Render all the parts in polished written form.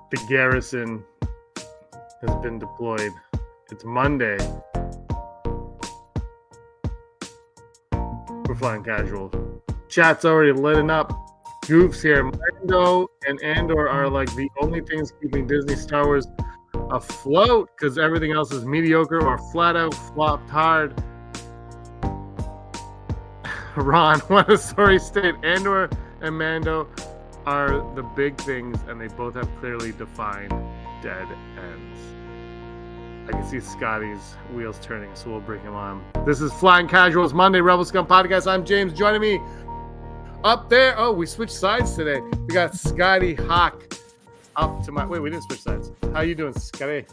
The garrison has been deployed. It's Monday. We're flying casual. Chat's already lit up. Goofs here. Mando and Andor are like the only things keeping Disney Star Wars afloat because everything else is mediocre or flat out flopped hard. Ron, what a sorry state. Andor and Mando are the big things, and they both have clearly defined dead ends. I can see Scotty's wheels turning, so we'll bring him on. This is Flying Casuals Monday Rebel Scum Podcast. I'm James. Joining me up there. Oh, we switched sides today. We got Scotty Hawk up to my. Wait, we didn't switch sides. How you doing, Scotty?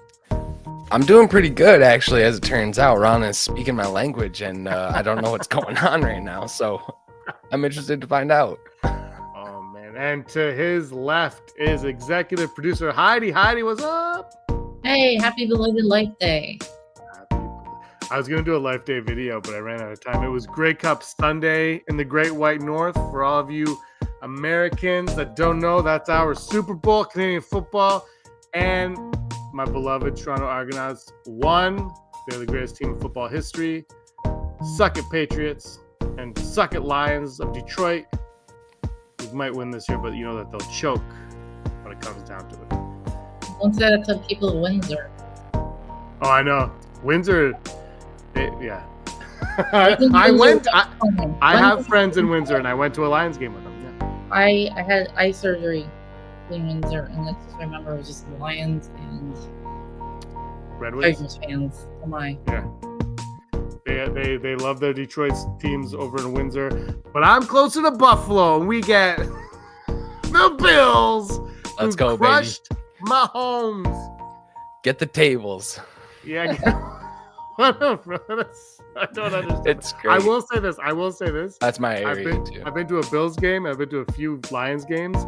I'm doing pretty good, actually, as it turns out. Ron is speaking my language, and I don't know what's going on right now, so I'm interested to find out. Oh, man. And to his left is executive producer Heidi. Heidi, what's up? Hey, happy belated Life Day. I was going to do a Life Day video, but I ran out of time. It was Grey Cup Sunday in the Great White North. For all of you Americans that don't know, that's our Super Bowl, Canadian football. And my beloved Toronto Argonauts won. They're the greatest team in football history. Suck it, Patriots. And suck it, Lions of Detroit. We might win this year, but you know that they'll choke when it comes down to it. Don't say that to people of Windsor. Oh, I know. Windsor, yeah. I have friends in Windsor, and I went to a Lions game with them. Yeah. I had eye surgery in Windsor, and I just remember it was just Lions and Redwoods Tigers fans. Oh my! Yeah, they love their Detroit teams over in Windsor, but I'm closer to Buffalo, and we get the Bills. Let's go, crushed baby! Mahomes. Get the tables. Yeah. I don't understand. It's great. I will say this. That's my area too. I've been to a Bills game. I've been to a few Lions games,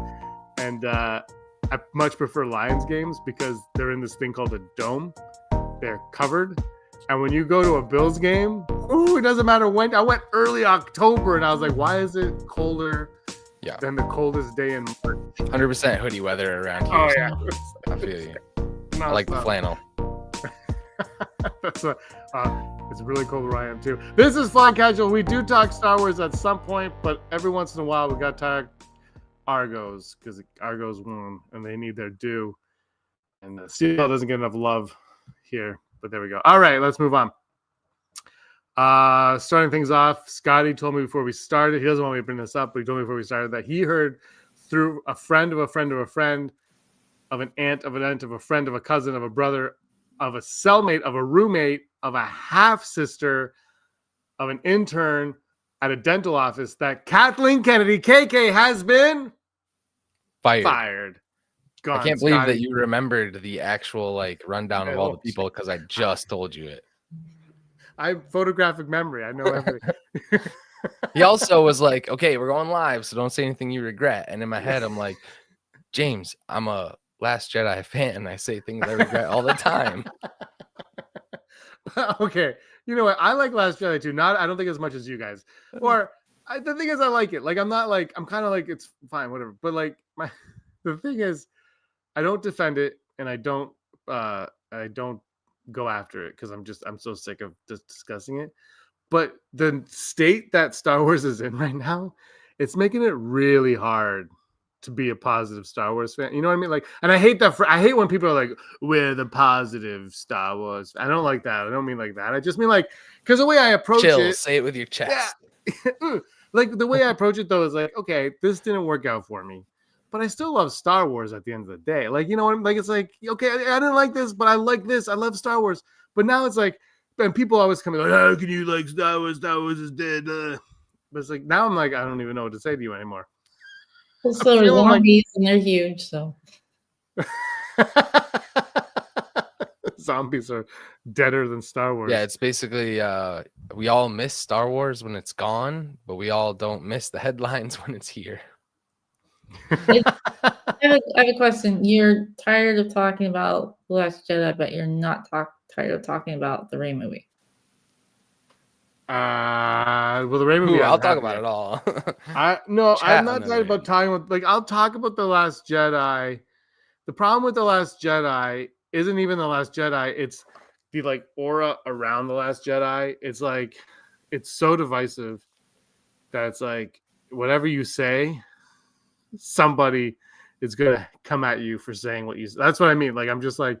and I much prefer Lions games because they're in this thing called a dome. They're covered, and when you go to a Bills game, it doesn't matter when. I went early October, and I was like, why is it colder than the coldest day in March? 100% hoodie weather around here. Oh yeah, I feel you. I like the flannel. That's what, it's really cold where I am too. This is Flying Casual. We do talk Star Wars at some point, but every once in a while we got to talk Argos because Argos won and they need their due. And CL doesn't get enough love here, but there we go. All right, let's move on. Starting things off, Scotty told me before we started, he doesn't want me to bring this up, but he told me before we started that he heard through a friend of a friend of a friend of an aunt of an aunt of a friend of a cousin of a brother of a cellmate, of a roommate, of a half-sister, of an intern at a dental office that Kathleen Kennedy, KK, has been fired. Gone, I can't believe that you remembered the actual rundown of all the people because I just told you it. I have photographic memory. I know everything. He also was like, okay, we're going live, so don't say anything you regret. And in my head, I'm like, James, I'm a Last Jedi fan. I say things I regret all the time. Okay, you know what? I like Last Jedi too. I don't think as much as you guys. Or the thing is, I like it. Like I'm kind of like it's fine, whatever. But the thing is, I don't defend it, and I don't go after it because I'm so sick of just discussing it. But the state that Star Wars is in right now, it's making it really hard to be a positive Star Wars fan. You know what I mean? And I hate that. I hate when people are like, we're the positive Star Wars. I don't like that. I don't mean like that. I just mean because the way I approach it. Say it with your chest. Yeah. The way I approach it though is okay, this didn't work out for me, but I still love Star Wars at the end of the day. You know what I mean? It's okay, I didn't like this, but I like this. I love Star Wars. But now it's and people always come in how can you like Star Wars? Star Wars is dead. But it's now I'm I don't even know what to say to you anymore. So they're zombies and they're huge, so zombies are deader than Star Wars. Yeah, it's basically we all miss Star Wars when it's gone, but we all don't miss the headlines when it's here. I have a question. You're tired of talking about The Last Jedi, but you're not tired of talking about the Rey movie. Well, the Rey movie. I'll talk about it all. I'm not talking about I'll talk about The Last Jedi the problem with The Last Jedi isn't even The Last Jedi. It's the like aura around The Last Jedi. It's like it's so divisive that it's like whatever you say, somebody is gonna come at you for saying what you. That's what I mean. Like I'm just like,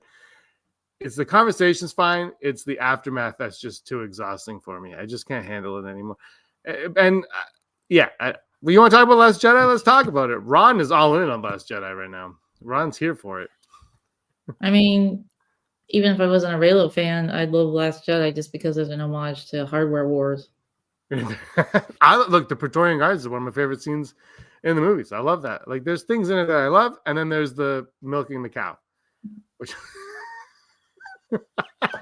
it's the conversation's fine. It's the aftermath that's just too exhausting for me. I just can't handle it anymore. And yeah, you want to talk about Last Jedi? Let's talk about it. Ron is all in on Last Jedi right now. Ron's here for it. I mean, even if I wasn't a Reylo fan, I'd love Last Jedi just because there's an homage to Hardware Wars. Look, the Praetorian Guards is one of my favorite scenes in the movies. I love that. Like, there's things in it that I love, and then there's the milking the cow, which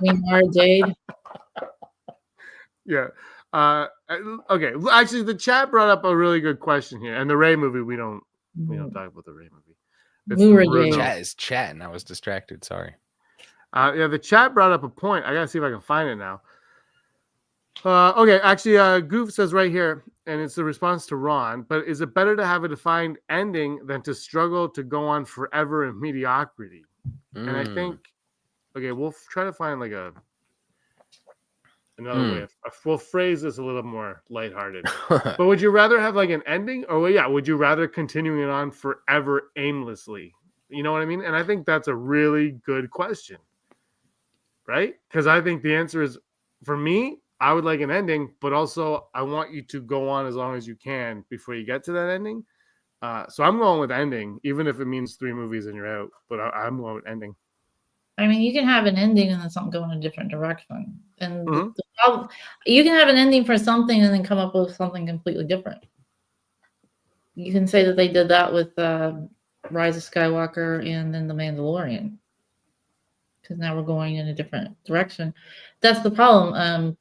Mara Jade. yeah. Okay. Actually, the chat brought up a really good question here, and the Rey movie we don't talk about the Rey movie. It's Mura Bruno. Jade. Chat is chatting. I was distracted. Sorry. Yeah, the chat brought up a point. I gotta see if I can find it now. Okay, actually, Goof says right here, and it's the response to Ron, but is it better to have a defined ending than to struggle to go on forever in mediocrity? And I think, okay, we'll try to find like another way. We'll phrase this a little more lighthearted. But would you rather have like an ending, or would you rather continuing it on forever aimlessly? You know what I mean? And I think that's a really good question, right? Because I think the answer is, for me, I would like an ending, but also I want you to go on as long as you can before you get to that ending. So I'm going with ending, even if it means 3 movies and you're out. But I'm going with ending. I mean, you can have an ending and then something go in a different direction. And Mhm. the problem, you can have an ending for something and then come up with something completely different. You can say that they did that with Rise of Skywalker and then The Mandalorian. Because now we're going in a different direction. That's the problem.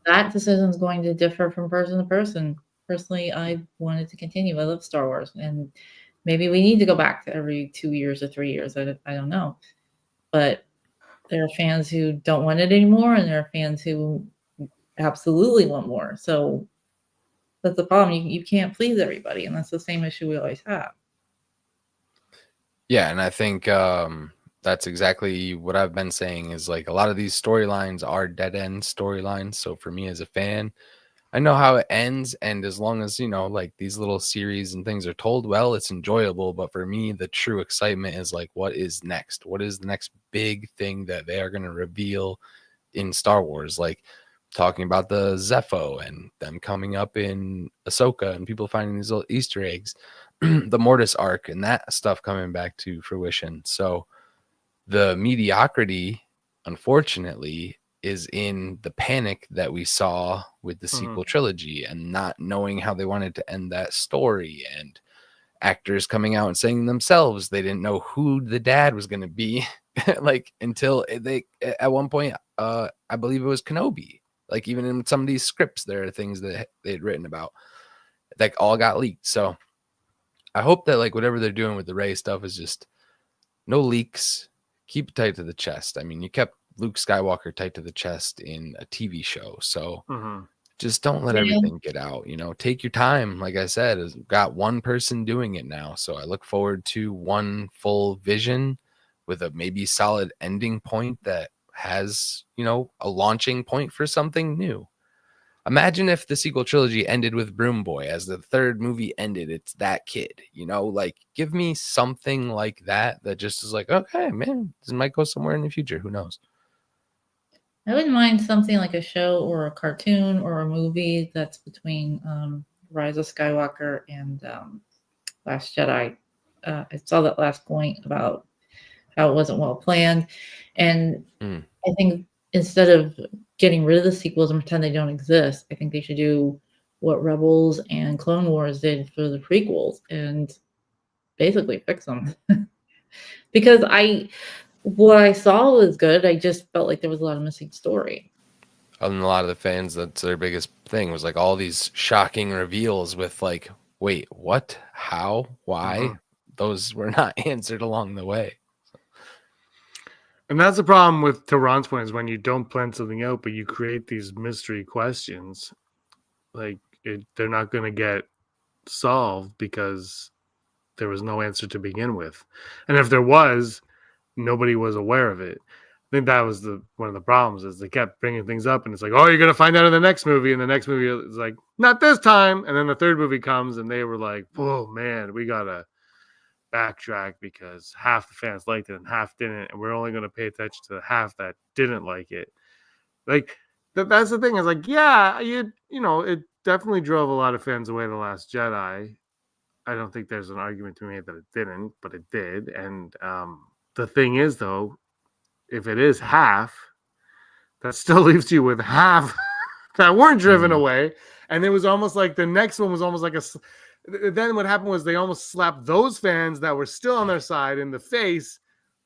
That decision is going to differ from person to person. Personally, I wanted to continue. I love Star Wars, and maybe we need to go back to every 2 years or 3 years. I don't know, but there are fans who don't want it anymore, and there are fans who absolutely want more. So that's the problem. You can't please everybody, and that's the same issue we always have. Yeah, and I think that's exactly what I've been saying is like a lot of these storylines are dead end storylines. So for me as a fan, I know how it ends, and as long as like these little series and things are told well, it's enjoyable. But for me, the true excitement is like, what is next? What is the next big thing that they are going to reveal in Star Wars? Like talking about the Zepho and them coming up in Ahsoka and people finding these little Easter eggs, the Mortis arc and that stuff coming back to fruition. So the mediocrity, unfortunately, is in the panic that we saw with the sequel trilogy and not knowing how they wanted to end that story, and actors coming out and saying themselves they didn't know who the dad was going to be like until they at one point I believe it was Kenobi. Like even in some of these scripts there are things that they'd written about that all got leaked. So I hope that like whatever they're doing with the Rey stuff is just no leaks, keep it tight to the chest. I mean, you kept Luke Skywalker tight to the chest in a TV show. So just don't let everything get out, take your time. Like I said, it's got one person doing it now. So I look forward to one full vision with a maybe solid ending point that has, a launching point for something new. Imagine if the sequel trilogy ended with Broom Boy as the third movie ended. It's that kid, like give me something like that just is like, okay, man, this might go somewhere in the future. Who knows? I wouldn't mind something like a show or a cartoon or a movie that's between Rise of Skywalker and Last Jedi. I saw that last point about how it wasn't well planned. And I think instead of getting rid of the sequels and pretend they don't exist, I think they should do what Rebels and Clone Wars did for the prequels and basically fix them. Because what I saw was good. I just felt like there was a lot of missing story. And a lot of the fans, that's their biggest thing was like all these shocking reveals with like, wait, what, how, why? Those were not answered along the way. And that's the problem with Tehran's point is when you don't plan something out, but you create these mystery questions, like they're not going to get solved because there was no answer to begin with. And if there was, nobody was aware of it. I think that was one of the problems is they kept bringing things up, and it's like, oh, you're gonna find out in the next movie, and the next movie is like, not this time, and then the third movie comes, and they were like, oh man, we gotta backtrack because half the fans liked it and half didn't, and we're only gonna pay attention to the half that didn't like it. Like that's the thing is like, yeah, it definitely drove a lot of fans away. The Last Jedi. I don't think there's an argument to be made that it didn't, but it did. And the thing is, though, if it is half, that still leaves you with half that weren't driven away. And it was almost like the next one was almost like then what happened was they almost slapped those fans that were still on their side in the face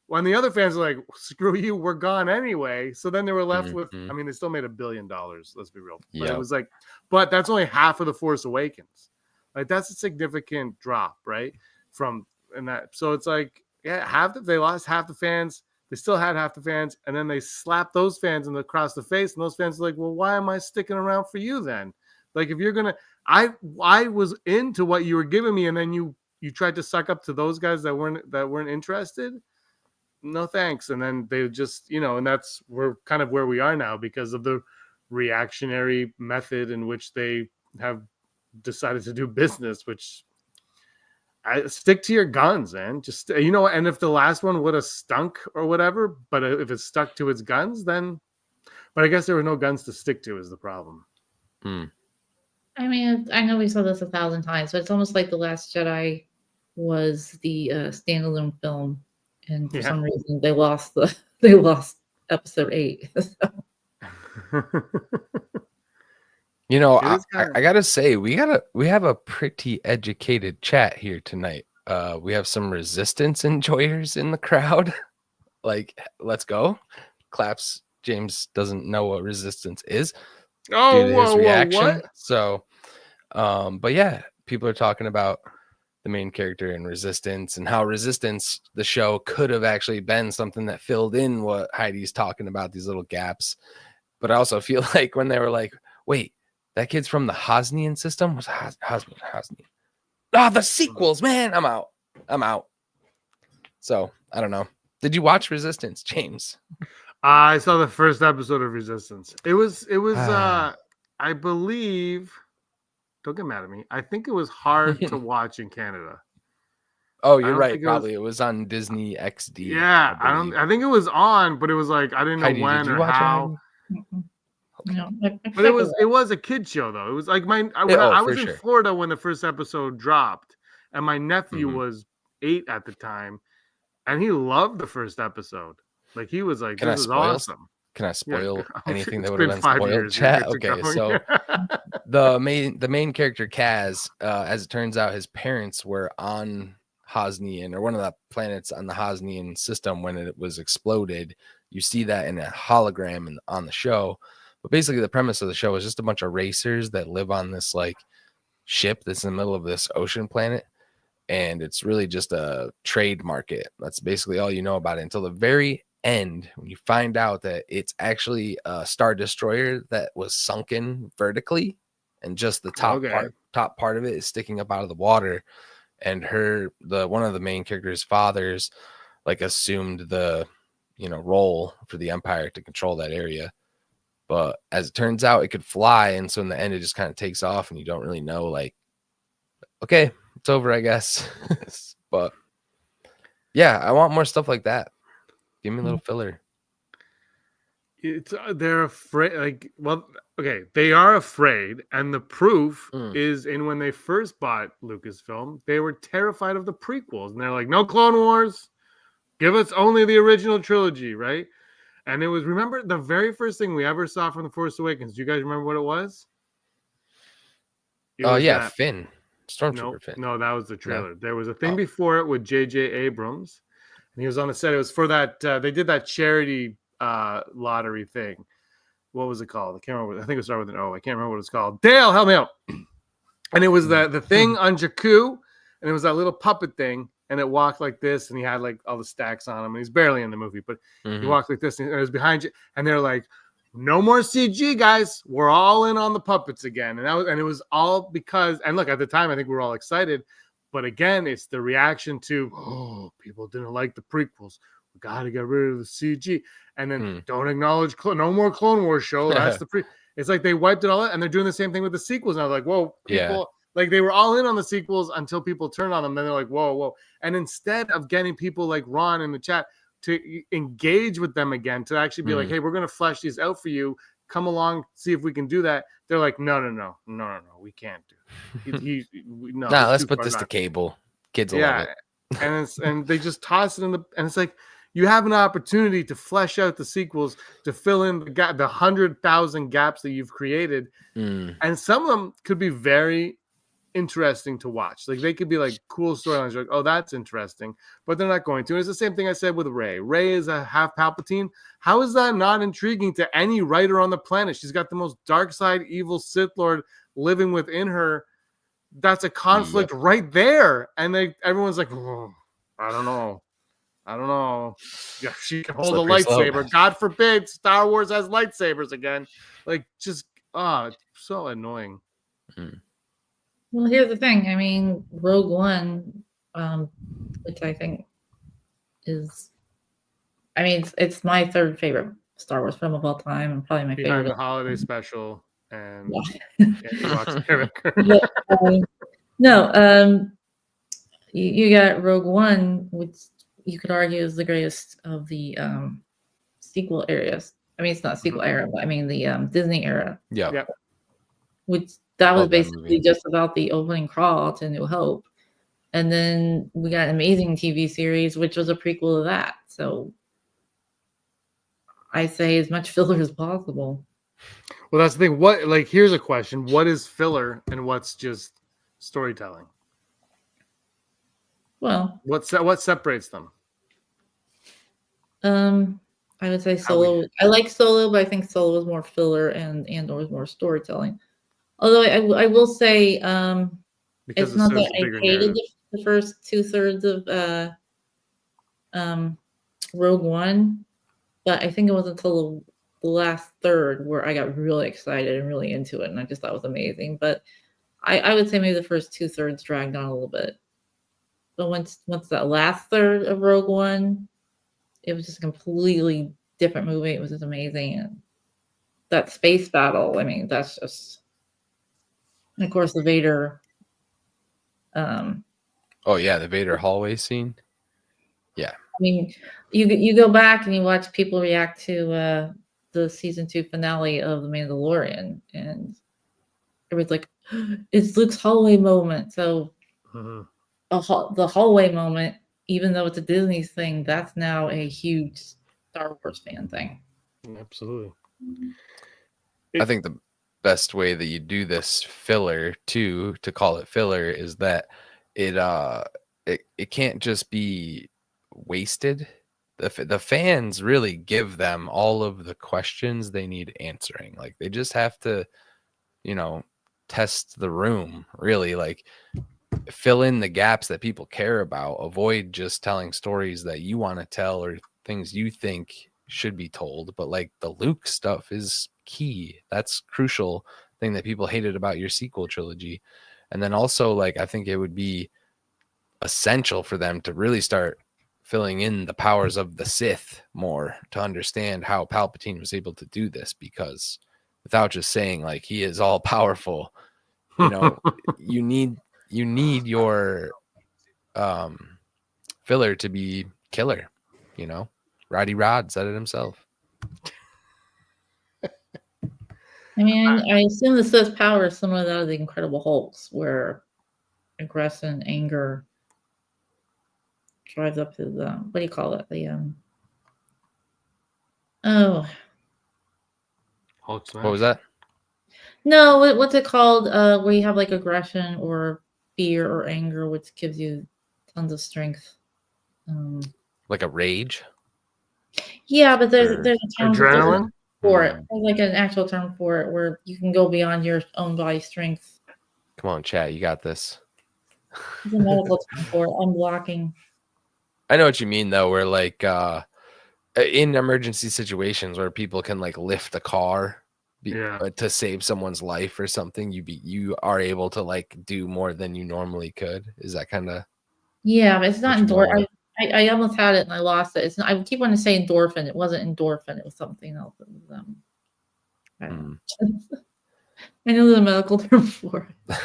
when the other fans were like, screw you, we're gone anyway. So then they were left with, I mean, they still made $1 billion, let's be real. But it was like, but that's only half of The Force Awakens. Like that's a significant drop, right? So it's like, yeah, they lost half the fans. They still had half the fans, and then they slapped those fans across the face, and those fans are like, well, why am I sticking around for you then? Like if you're gonna, I was into what you were giving me, and then you tried to suck up to those guys that weren't interested. No thanks. And then they just, and we're kind of where we are now because of the reactionary method in which they have decided to do business, which I stick to your guns, man. Just and if the last one would have stunk or whatever, but if it stuck to its guns, then. But I guess there were no guns to stick to is the problem. I mean, I know we saw this 1,000 times, but it's almost like The Last Jedi was the standalone film, and for some reason they lost episode 8. I gotta say, we have a pretty educated chat here tonight. We have some Resistance enjoyers in the crowd. Like, let's go. Claps. James doesn't know what Resistance is. Oh, due to his reaction. What? So, but yeah, people are talking about the main character in Resistance and how Resistance, the show, could have actually been something that filled in what Heidi's talking about, these little gaps. But I also feel like when they were like, wait, that kid's from the Hosnian system? Was Hosnian? The sequels, man. I'm out. So I don't know. Did you watch Resistance, James? I saw the first episode of Resistance. It was I believe, don't get mad at me, I think it was hard to watch in Canada. Oh, you're right. Probably it was on Disney XD. Yeah, I think it was on, but it was like I didn't know when or how. No, but it was a kid show though. It was like I was in Florida when the first episode dropped, and my nephew was 8 at the time, and he loved the first episode. Like he was like, "This is awesome." Can I spoil anything that would have been spoiled? Chat. Okay, so the main character Kaz, as it turns out, his parents were on Hosnian, or one of the planets on the Hosnian system when it was exploded. You see that in a hologram on the show. But basically, the premise of the show is just a bunch of racers that live on this like ship that's in the middle of this ocean planet. And it's really just a trade market. That's basically all you know about it until the very end, when you find out that it's actually a Star Destroyer that was sunken vertically, and just the top part of it is sticking up out of the water. And one of the main character's fathers like assumed the role for the Empire to control that area. But as it turns out, it could fly, and so in the end, it just kind of takes off, and you don't really know, like, okay, it's over, I guess. But yeah, I want more stuff like that. Give me a little filler. They're afraid, they are afraid, and the proof is in when they first bought Lucasfilm, they were terrified of the prequels, and they're like, no Clone Wars, give us only the original trilogy, right? And it was, remember the very first thing we ever saw from The Force Awakens? Do you guys remember what it was? Finn. Stormtrooper Finn. No, that was the trailer. Yeah. There was a thing before it with J.J. Abrams, and he was on the set. It was for that, they did that charity lottery thing. What was it called? I can't remember. I think it started with an O. I can't remember what it's called. Dale, help me out. And it was the thing on Jakku, and it was that little puppet thing, and it walked like this, and he had like all the stacks on him, and he's barely in the movie, but he walked like this, and it was behind you, and they're like, no more CG, guys. We're all in on the puppets again. And it was all because, and look, at the time, I think we were all excited, But again, it's the reaction to, oh, people didn't like the prequels. We got to get rid of the CG. And then don't acknowledge, no more Clone Wars show. That's the It's like they wiped it all out, and they're doing the same thing with the sequels now. Like, whoa, people, like they were all in on the sequels until people turned on them. Then they're like, whoa, whoa. And instead of getting people like Ron in the chat to engage with them again, to actually be like, hey, we're going to flesh these out for you. Come along, see if we can do that. They're like, no, we can't do it. No, let's put this to cable. Kids will love it. and they just toss it in and it's like, you have an opportunity to flesh out the sequels, to fill in the 100,000 gaps that you've created. And some of them could be very interesting to watch. Like they could be like cool storylines. You're like, oh, that's interesting, but they're not going to. And it's the same thing I said with Rey. Rey is a half Palpatine. How is that not intriguing to any writer on the planet? She's got the most dark side, evil Sith Lord living within her. That's a conflict right there. And everyone's like, oh, I don't know. Yeah, she can hold a lightsaber. Slope. God forbid Star Wars has lightsabers again. Like, just it's so annoying. Well, here's the thing. I mean, Rogue One, which I think is, I mean, it's my third favorite Star Wars film of all time, and probably my favorite. The holiday special and you got Rogue One, which you could argue is the greatest of the sequel eras. I mean, it's not sequel era, but I mean the Disney era. Yeah. Which that was basically just about the opening crawl to New Hope. And then we got an amazing TV series, which was a prequel of that. So I say as much filler as possible. Well, that's the thing. Here's a question. What is filler and what's just storytelling? Well, what separates them? I would say Solo. I like Solo, but I think Solo is more filler and Andor is more storytelling. Although I will say, it's not that I hated the first 2/3 of Rogue One, but I think it was until the last third where I got really excited and really into it, and I just thought it was amazing. But I would say maybe the first 2/3 dragged on a little bit. But once that last third of Rogue One, it was just a completely different movie. It was just amazing. And that space battle, I mean, that's just... And of course, the Vader. The Vader hallway scene. Yeah. I mean, you go back and you watch people react to the season 2 finale of The Mandalorian, and everybody's like, "It's Luke's hallway moment." So, the hallway moment, even though it's a Disney thing, that's now a huge Star Wars fan thing. Absolutely. I think the best way that you do this filler to call it filler is that it can't just be wasted. The fans really give them all of the questions they need answering. Like they just have to, test the room, really, like fill in the gaps that people care about. Avoid just telling stories that you want to tell or things you think should be told. But like the Luke stuff is key. That's crucial thing that people hated about your sequel trilogy. And then also, like, I think it would be essential for them to really start filling in the powers of the Sith more to understand how Palpatine was able to do this, because without just saying like he is all powerful, you need your filler to be killer. Roddy Rod said it himself. I mean, I assume the Sith power is similar to that of the Incredible Hulks, where aggression, anger drives up to the, what do you call it? Hulk smash. What was that? No, what's it called? Where you have like aggression or fear or anger, which gives you tons of strength. Like a rage? Yeah, but there's a term adrenaline for it. There's like an actual term for it where you can go beyond your own body strength. Come on, chat, you got this. There's a medical term for it. Unblocking. I know what you mean though, where like in emergency situations where people can like lift a car to save someone's life or something, you are able to like do more than you normally could. Is that kind of Yeah, but it's not what you endorphin. wanna- I almost had it and I lost it. It's not, I keep wanting to say endorphin. It wasn't endorphin. It was something else. It was, I don't know. I know the medical term for it.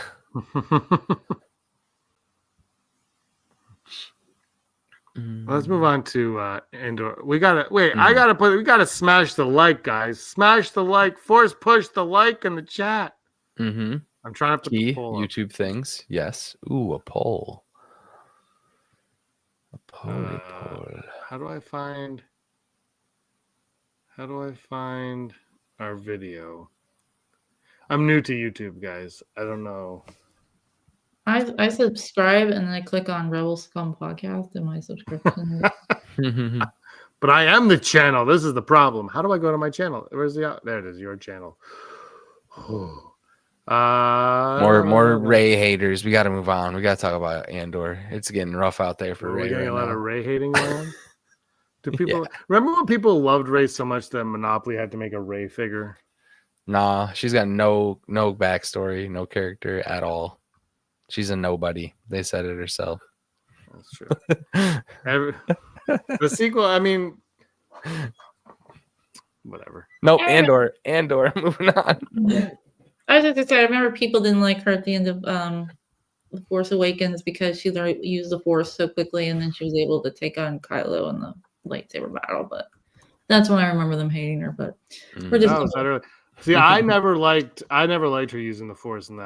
Let's move on to Andor. We gotta wait. Mhm. I gotta we gotta smash the like, guys. Smash the like. Force push the like in the chat. Mm-hmm. I'm trying to put the Key poll up. YouTube things. Yes. Ooh, a poll. A poll. How do I find our video? I'm new to YouTube, guys. I don't know. I subscribe and then I click on Rebel Scum Podcast in my subscription. But I am the channel. This is the problem. How do I go to my channel? Where's the there it is, your channel. More Ray haters. We got to move on. We got to talk about Andor. It's getting rough out there for Are we Ray getting right a lot now. of Ray hating going on? Do people remember when people loved Ray so much that Monopoly had to make a Ray figure? Nah, she's got no backstory, no character at all. She's a nobody. They said it herself. That's true. The sequel, I mean, whatever. No, Andor. Moving on. I was just gonna say, I remember people didn't like her at the end of The Force Awakens because she used the Force so quickly, and then she was able to take on Kylo in the lightsaber battle. But that's when I remember them hating her. But we're just see, I never liked her using the Force in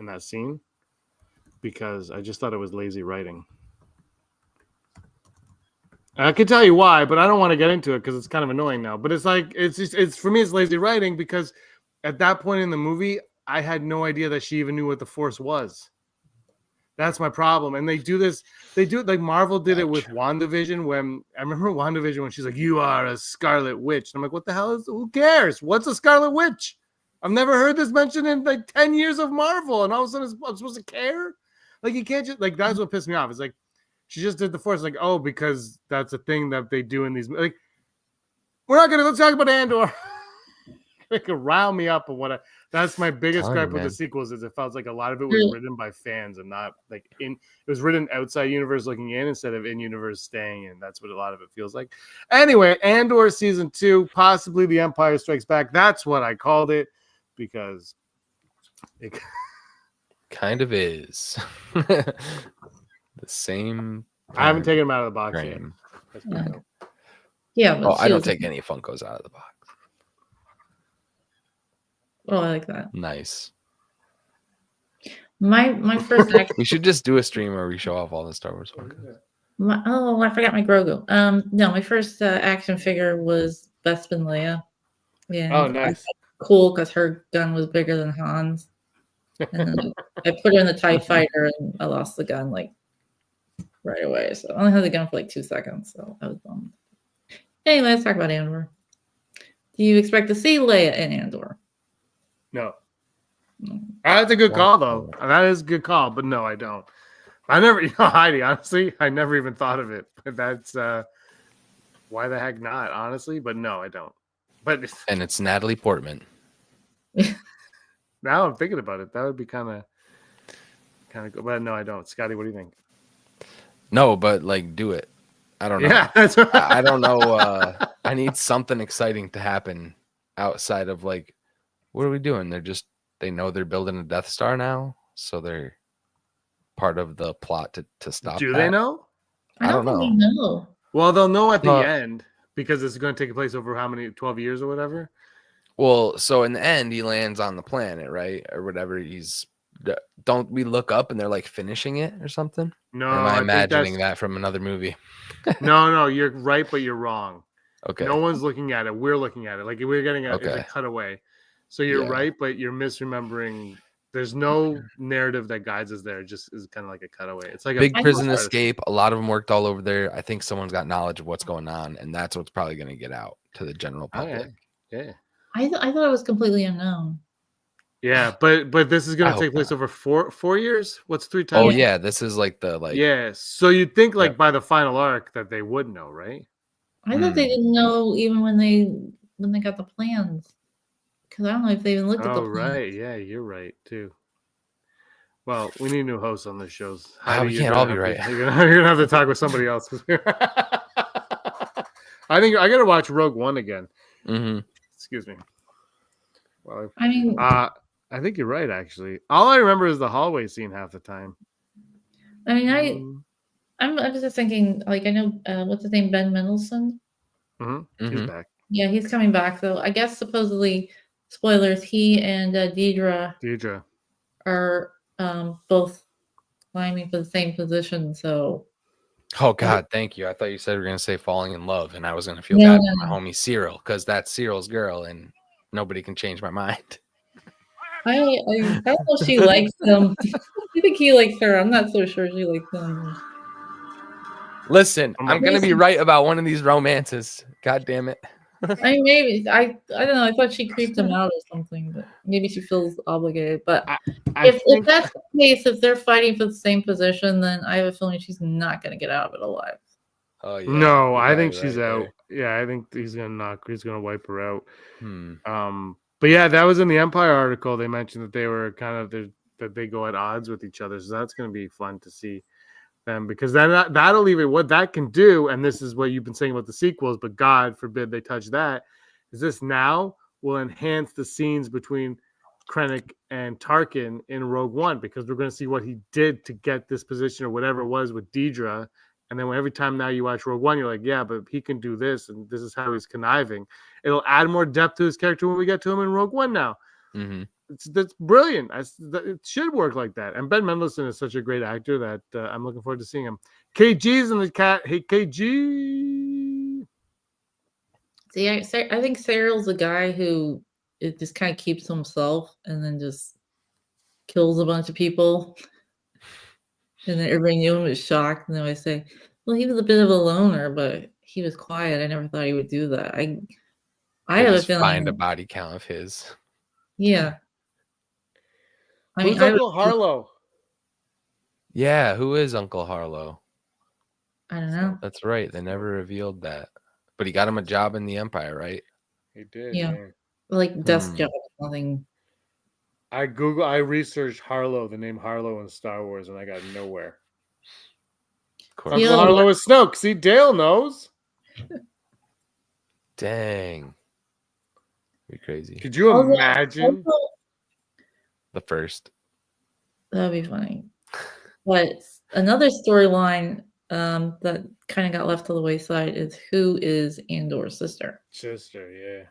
that scene because I just thought it was lazy writing. I can tell you why, but I don't want to get into it because it's kind of annoying now. But it's like it's for me, it's lazy writing because at that point in the movie, I had no idea that she even knew what the Force was. That's my problem. And they do it like Marvel did it with WandaVision. When I remember WandaVision when she's like, "You are a Scarlet Witch." And I'm like, "What the hell is? Who cares? What's a Scarlet Witch? I've never heard this mentioned in like 10 years of Marvel, and all of a sudden I'm supposed to care? Like you can't just like that's what pissed me off. It's like she just did the Force, like, oh, because that's a thing that they do in these. Like, let's talk about Andor. They could rile me up or what. That's my biggest gripe with the sequels is it felt like a lot of it was written by fans and not like it was written outside universe looking in instead of in universe staying in. That's what a lot of it feels like. Anyway, Andor season 2, possibly The Empire Strikes Back. That's what I called it because it kind of is. The same. I haven't taken them out of the box frame. yet. Yeah. But I don't take any Funkos out of the box. Oh, I like that. Nice. My first action. We should just do a stream where we show off all the Star Wars Funkos. I forgot my Grogu. No, my first action figure was Bespin Leia. Yeah. Oh, nice. Cool, because her gun was bigger than Han's. And then I put her in the TIE fighter and I lost the gun like right away. So I only had the gun for like 2 seconds. So I was bummed. Anyway, let's talk about Andor. Do you expect to see Leia in Andor? No. That's a good call, though. That is a good call, but no, I don't. I never, Heidi, honestly, I never even thought of it. But that's why the heck not, honestly. But no, I don't. And it's Natalie Portman. Now I'm thinking about it. That would be kind of good. But no, I don't. Scotty, what do you think? No, but like, do it. I don't know. Yeah, that's what I don't know. I need something exciting to happen outside of like, what are we doing? They know they're building a Death Star now, so they're part of the plot to stop. Do they know? I don't know. Think they know. Well, they'll know at the end because it's going to take place over how many 12 years or whatever. Well, so in the end, he lands on the planet, right, or whatever. Don't we look up and they're like finishing it or something? No, or am I imagining that from another movie? No, you're right, but you're wrong. Okay. No one's looking at it. We're looking at it. Like we're getting it's a cutaway. So you're right, but you're misremembering. There's no narrative that guides us there. It just is kind of like a cutaway. It's like big prison escape. A lot of them worked all over there. I think someone's got knowledge of what's going on, and that's what's probably going to get out to the general public. Yeah. I thought it was completely unknown. Yeah, but this is going to take place over 4 years. What's 3 times? Oh yeah, this is like the Yeah, so you'd think like by the final arc that they would know, right? I thought they didn't know even when they when they got the plans. Because I don't know if they even looked at the Oh, plans. right. Yeah, you're right, too. Well, we need new hosts on the shows. Ah, Heidi, we you're can't gonna all be have right. To, you're gonna have to talk with somebody else. I think I gotta watch Rogue One again. Mm-hmm. Excuse me. Well, I mean, I think you're right. Actually, all I remember is the hallway scene half the time. I'm just thinking, like, I know, what's his name, Ben Mendelsohn? Mm-hmm. He's back. Yeah, he's coming back. So I guess supposedly, spoilers, he and Deidre. are both climbing for the same position. So, Oh God, thank you. I thought you said we were gonna say falling in love, and I was gonna feel No, bad no, for my homie Cyril because that's Cyril's girl, and nobody can change my mind. I don't know if she likes him. I think he likes her. I'm not so sure she likes him. Listen, I'm gonna be right about one of these romances. God damn it. I mean, maybe I don't know. I thought she creeped him out or something, but maybe she feels obligated. But if that's the case, if they're fighting for the same position, then I have a feeling she's not going to get out of it alive. Oh yeah. No, I think she's out. Yeah, I think he's gonna wipe her out. But yeah, that was in the Empire article. They mentioned that they were kind of that they go at odds with each other. So that's gonna be fun to see them because then that'll even what that can do. And this is what you've been saying about the sequels, but God forbid they touch that. Is this now will enhance the scenes between Krennic and Tarkin in Rogue One because we're going to see what he did to get this position or whatever it was with Deidre. And then every time now you watch Rogue One, you're like, yeah, but he can do this, and this is how he's conniving. It'll add more depth to his character when we get to him in Rogue One now. Mm-hmm. That's brilliant. It should work like that. And Ben Mendelsohn is such a great actor that I'm looking forward to seeing him. KG's in the cat. Hey, KG. See, I think Cyril's a guy who it just kind of keeps to himself and then just kills a bunch of people. And then everybody knew him was shocked. And then I say, well, he was a bit of a loner, but he was quiet. I never thought he would do that. I have a feeling. Find a body count of his. Yeah. Who's Uncle Harlow? Yeah, who is Uncle Harlow? I don't know. That's right. They never revealed that. But he got him a job in the Empire, right? He did. Yeah. Like desk job, nothing. I researched Harlow, the name Harlow in Star Wars, and I got nowhere. Uncle Harlow is Snoke. See, Dale knows. Dang. Be crazy. Could you imagine? The first. That'd be funny. But another storyline that kind of got left to the wayside is who is Andor's sister? Sister,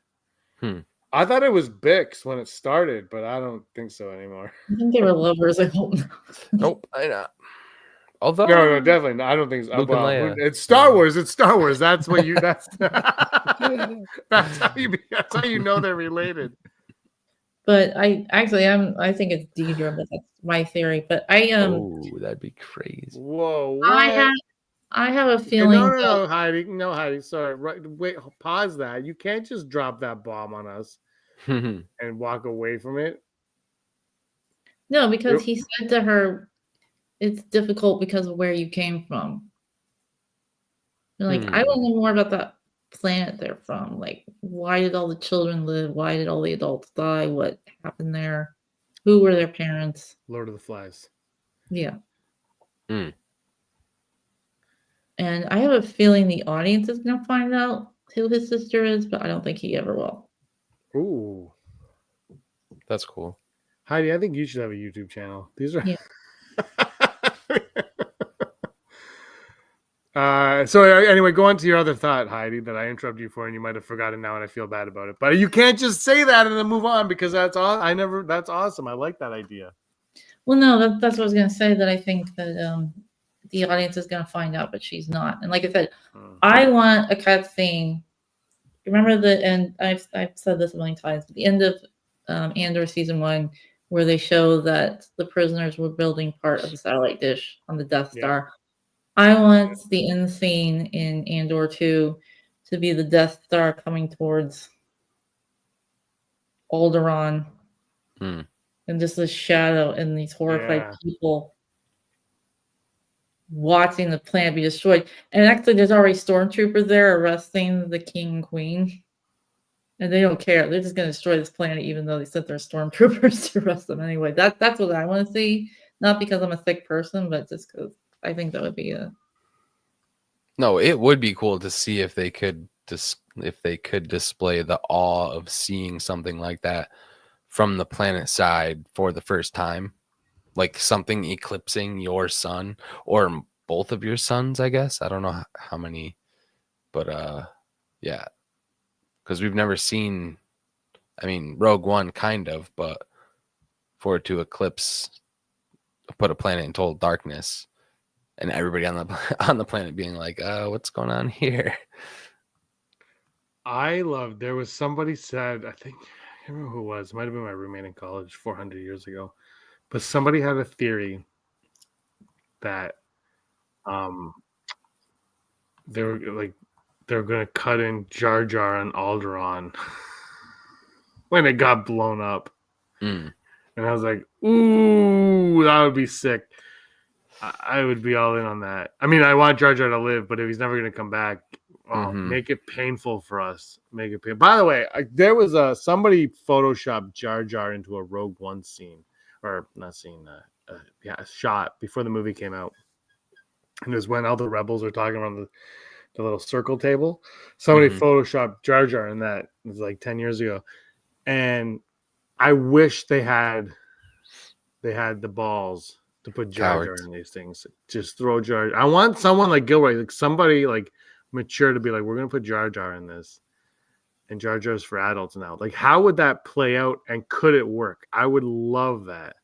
yeah. I thought it was Bix when it started, but I don't think so anymore. I think they were lovers. I hope not. Nope, I know. Although no, definitely not. I don't think so. Luke and Leia. It's Star Wars. It's Star Wars. That's what you. That's how you know they're related. But I think it's Deidre, but that's my theory. But oh, that'd be crazy. Whoa! What? I have a feeling. No, Heidi. No, Heidi. Sorry. Right. Wait. Pause that. You can't just drop that bomb on us and walk away from it. No, because he said to her, "It's difficult because of where you came from." Like, I want to know more about that planet they're from. Like, why did all the children live? Why did all the adults die? What happened there? Who were their parents? Lord of the Flies. Yeah. And I have a feeling the audience is going to find out who his sister is, but I don't think he ever will. Ooh. That's cool. Heidi, I think you should have a YouTube channel. These are... Yeah. So anyway, go on to your other thought, Heidi, that I interrupted you for, and you might have forgotten now, and I feel bad about it. But you can't just say that and then move on because that's all. That's awesome. I like that idea. Well, no, that's what I was going to say. That I think that the audience is going to find out, but she's not. And like I said, I want a cutscene. Remember and I've said this a million times. At the end of Andor season 1, where they show that the prisoners were building part of the satellite dish on the Death Star. I want the end scene in Andor 2 to be the Death Star coming towards Alderaan. And just the shadow and these horrified people watching the planet be destroyed. And actually, there's already stormtroopers there arresting the king and queen. And they don't care. They're just going to destroy this planet, even though they sent their stormtroopers to arrest them anyway. That's what I want to see. Not because I'm a thick person, but just because I think that would be a. No, it would be cool to see if they could display the awe of seeing something like that from the planet side for the first time, like something eclipsing your sun or both of your suns. I guess I don't know how many, but yeah, because we've never seen. I mean, Rogue One kind of, but for it to eclipse, put a planet in total darkness, and everybody on the planet being like, what's going on here? I love. There was somebody said, I think I can't remember who it was. It might have been my roommate in college 400 years ago, but somebody had a theory that they were going to cut in Jar Jar and Alderaan when it got blown up. Mm. And I was like, ooh, that would be sick. I would be all in on that. I mean, I want Jar Jar to live, but if he's never going to come back, make it painful for us. Make it painful. By the way, there was somebody photoshopped Jar Jar into a Rogue One scene, or not scene, shot before the movie came out. And it was when all the rebels are talking around the little circle table. Somebody photoshopped Jar Jar in that. It was like 10 years ago. And I wish they had the balls to put Jar Jar in these things. Just throw Jar Jar. I want someone like Gilroy, like somebody like mature to be like, we're gonna put Jar Jar in this. And Jar Jar's for adults now. Like, how would that play out and could it work? I would love that.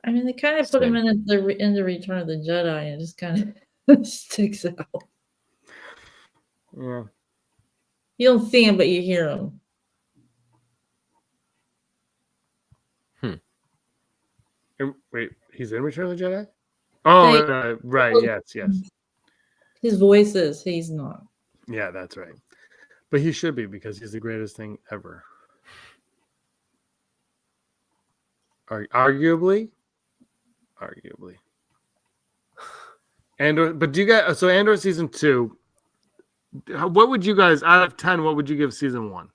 I mean, they kind of put him in the Return of the Jedi, and it just kind of sticks out. Yeah. You don't see him, but you hear him. Wait, he's in Return of the Jedi? Oh, right. Yes. His voice is. He's not. Yeah, that's right. But he should be because he's the greatest thing ever. Arguably. Andor, but do you guys? So Andor season 2. What would you guys, out of 10? What would you give season 1?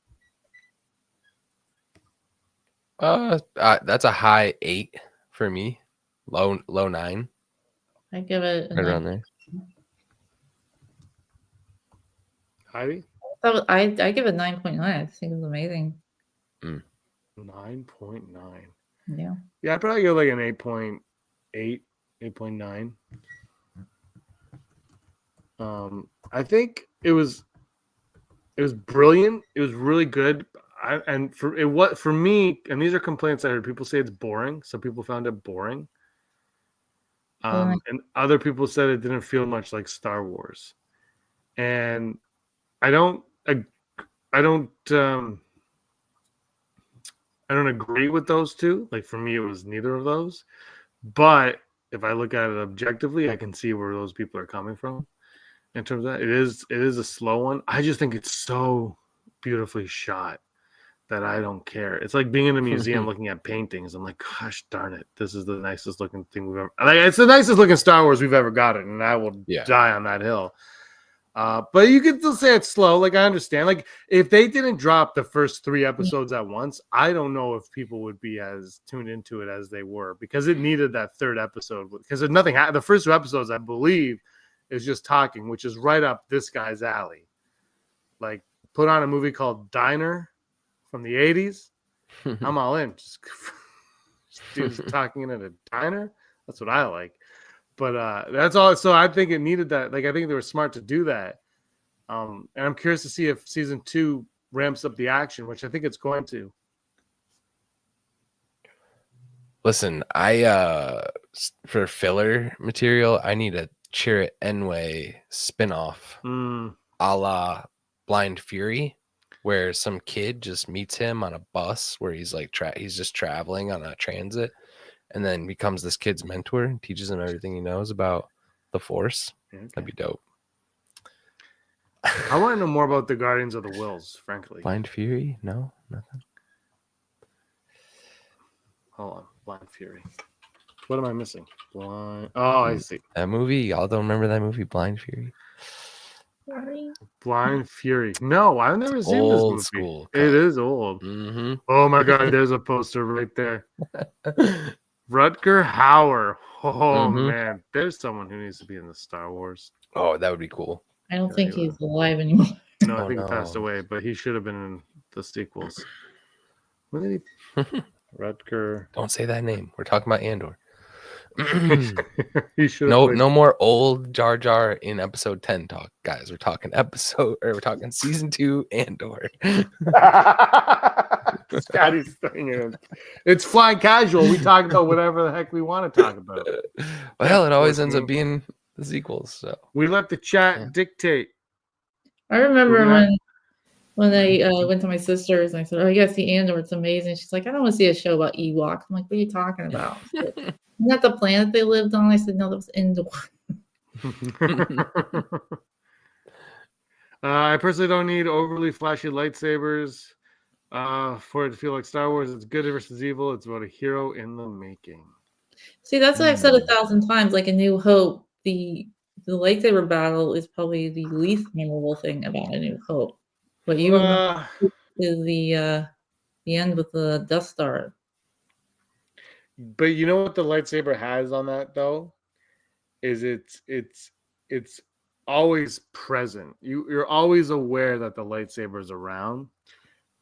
That's a high 8 for me. Low 9. I give it right around there. Heidi? I give it 9.9. I think it's amazing. 9.9. Yeah. Yeah, I'd probably go like an 8.8, 8.9. I think it was brilliant. It was really good. For me, and these are complaints I heard. People say it's boring. Some people found it boring. And other people said it didn't feel much like Star Wars. And I don't agree with those two. Like, for me, it was neither of those. But if I look at it objectively, I can see where those people are coming from. In terms of that, it is a slow one. I just think it's so beautifully shot that I don't care. It's like being in a museum looking at paintings. I'm like, gosh darn it, this is the nicest looking thing we've ever. Like, it's the nicest looking Star Wars we've ever gotten, and I will die on that hill. But you can still say it's slow. Like, I understand. Like, if they didn't drop the first 3 episodes at once, I don't know if people would be as tuned into it as they were, because it needed that 3rd episode. Because there's nothing. The first 2 episodes, I believe, is just talking, which is right up this guy's alley. Like, put on a movie called Diner from the 80s. I'm all in. Just dudes talking in a diner. That's what I like. But that's all. So I think it needed that. Like, I think they were smart to do that. And I'm curious to see if season 2 ramps up the action, which I think it's going to. Listen, for filler material, I need a Chirrut Enway spinoff, a la Blind Fury, where some kid just meets him on a bus where he's like he's just traveling on a transit, and then becomes this kid's mentor and teaches him everything he knows about the Force. Okay. That'd be dope. I want to know more about the Guardians of the Wills, frankly. Blind Fury? No, nothing. Hold on, Blind Fury. What am I missing? I see. That movie. Y'all don't remember that movie, Blind Fury? Sorry. Blind Fury. No, I've never seen this Old movie. school. It is old. Mm-hmm. Oh my god, there's a poster right there. Rutger Hauer. Oh Mhm. man, there's someone who needs to be in the Star Wars. Oh, that would be cool. I don't Yeah, think he he's alive anymore. No, I Oh, think he passed no. away, but he should have been in the sequels. When did he? Rutger. Don't say that name. We're talking about Andor. He should have No, played. no more old Jar Jar in episode 10 talk, guys. We're talking season 2 Andor. Scotty's thing is, it's flying casual. We talk about whatever the heck we want to talk about. Well, it always force ends me. up being the sequels. So We let the chat Yeah. dictate. I remember Yeah. when I went to my sister's and I said, "Oh, you gotta see Andor. It's amazing." She's like, "I don't want to see a show about Ewoks." I'm like, "What are you talking about? Isn't that the planet they lived on?" I said, "No, that was Endor." I personally don't need overly flashy lightsabers for it to feel like Star Wars. It's good versus evil. It's about a hero in the making. See, that's what I've said 1,000 times. Like A New Hope, the lightsaber battle is probably the least memorable thing about A New Hope. What you remember is the end with the Death Star. But you know what the lightsaber has on that though? Is it's always present. You're always aware that the lightsaber is around.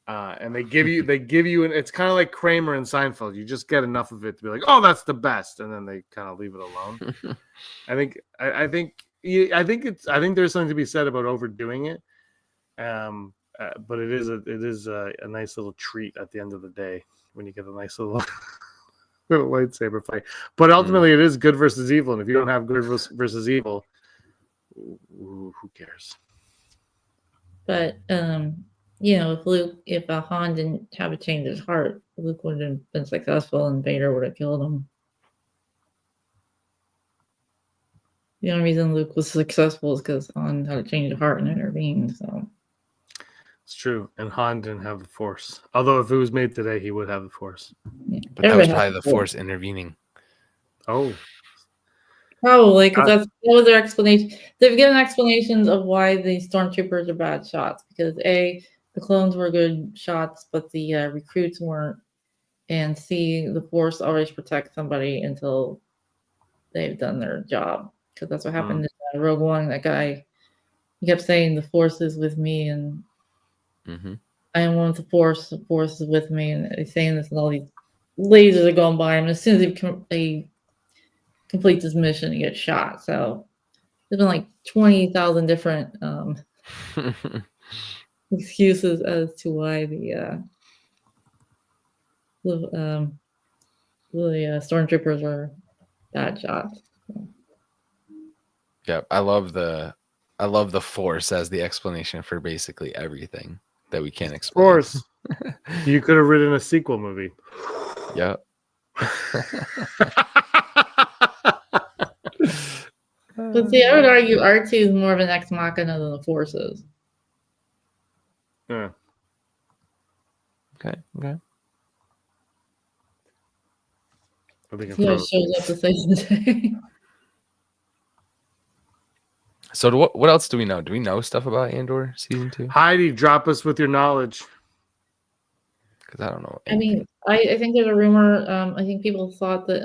And they give you and it's kind of like Kramer and Seinfeld. You just get enough of it to be like, oh, that's the best, and then they kind of leave it alone. I think there's something to be said about overdoing it. But it is a nice little treat at the end of the day when you get a nice little lightsaber fight. But ultimately, it is good versus evil, and if you don't have good versus evil, who cares? But if Han didn't have a change his heart, Luke would have been successful, and Vader would have killed him. The only reason Luke was successful is because Han had a change of heart and intervened. So it's true, and Han didn't have the Force. Although if it was made today, he would have the Force. Yeah. But that was probably the Force intervening. Oh, probably, because that was their explanation. They've given explanations of why the stormtroopers are bad shots. Because A, the clones were good shots, but the recruits weren't. And C, the Force always protects somebody until they've done their job. Because that's what happened in Rogue One. That guy, he kept saying, "The Force is with me," and I am one with the Force. The Force is with me, and he's saying this, and all these lasers are going by him. And as soon as he completes his mission, he gets shot. So there's been like 20,000 different excuses as to why the stormtroopers are bad shots. Yeah, I love the Force as the explanation for basically everything that we can't explain. Force. You could have written a sequel movie. Yep. But see, I would argue R2 is more of an ex machina than the Force is. Yeah. Okay. I think He always shows up to save the day. So what else do we know? Do we know stuff about Andor season 2? Heidi, drop us with your knowledge. Because I don't know. I mean, I think there's a rumor. I think people thought that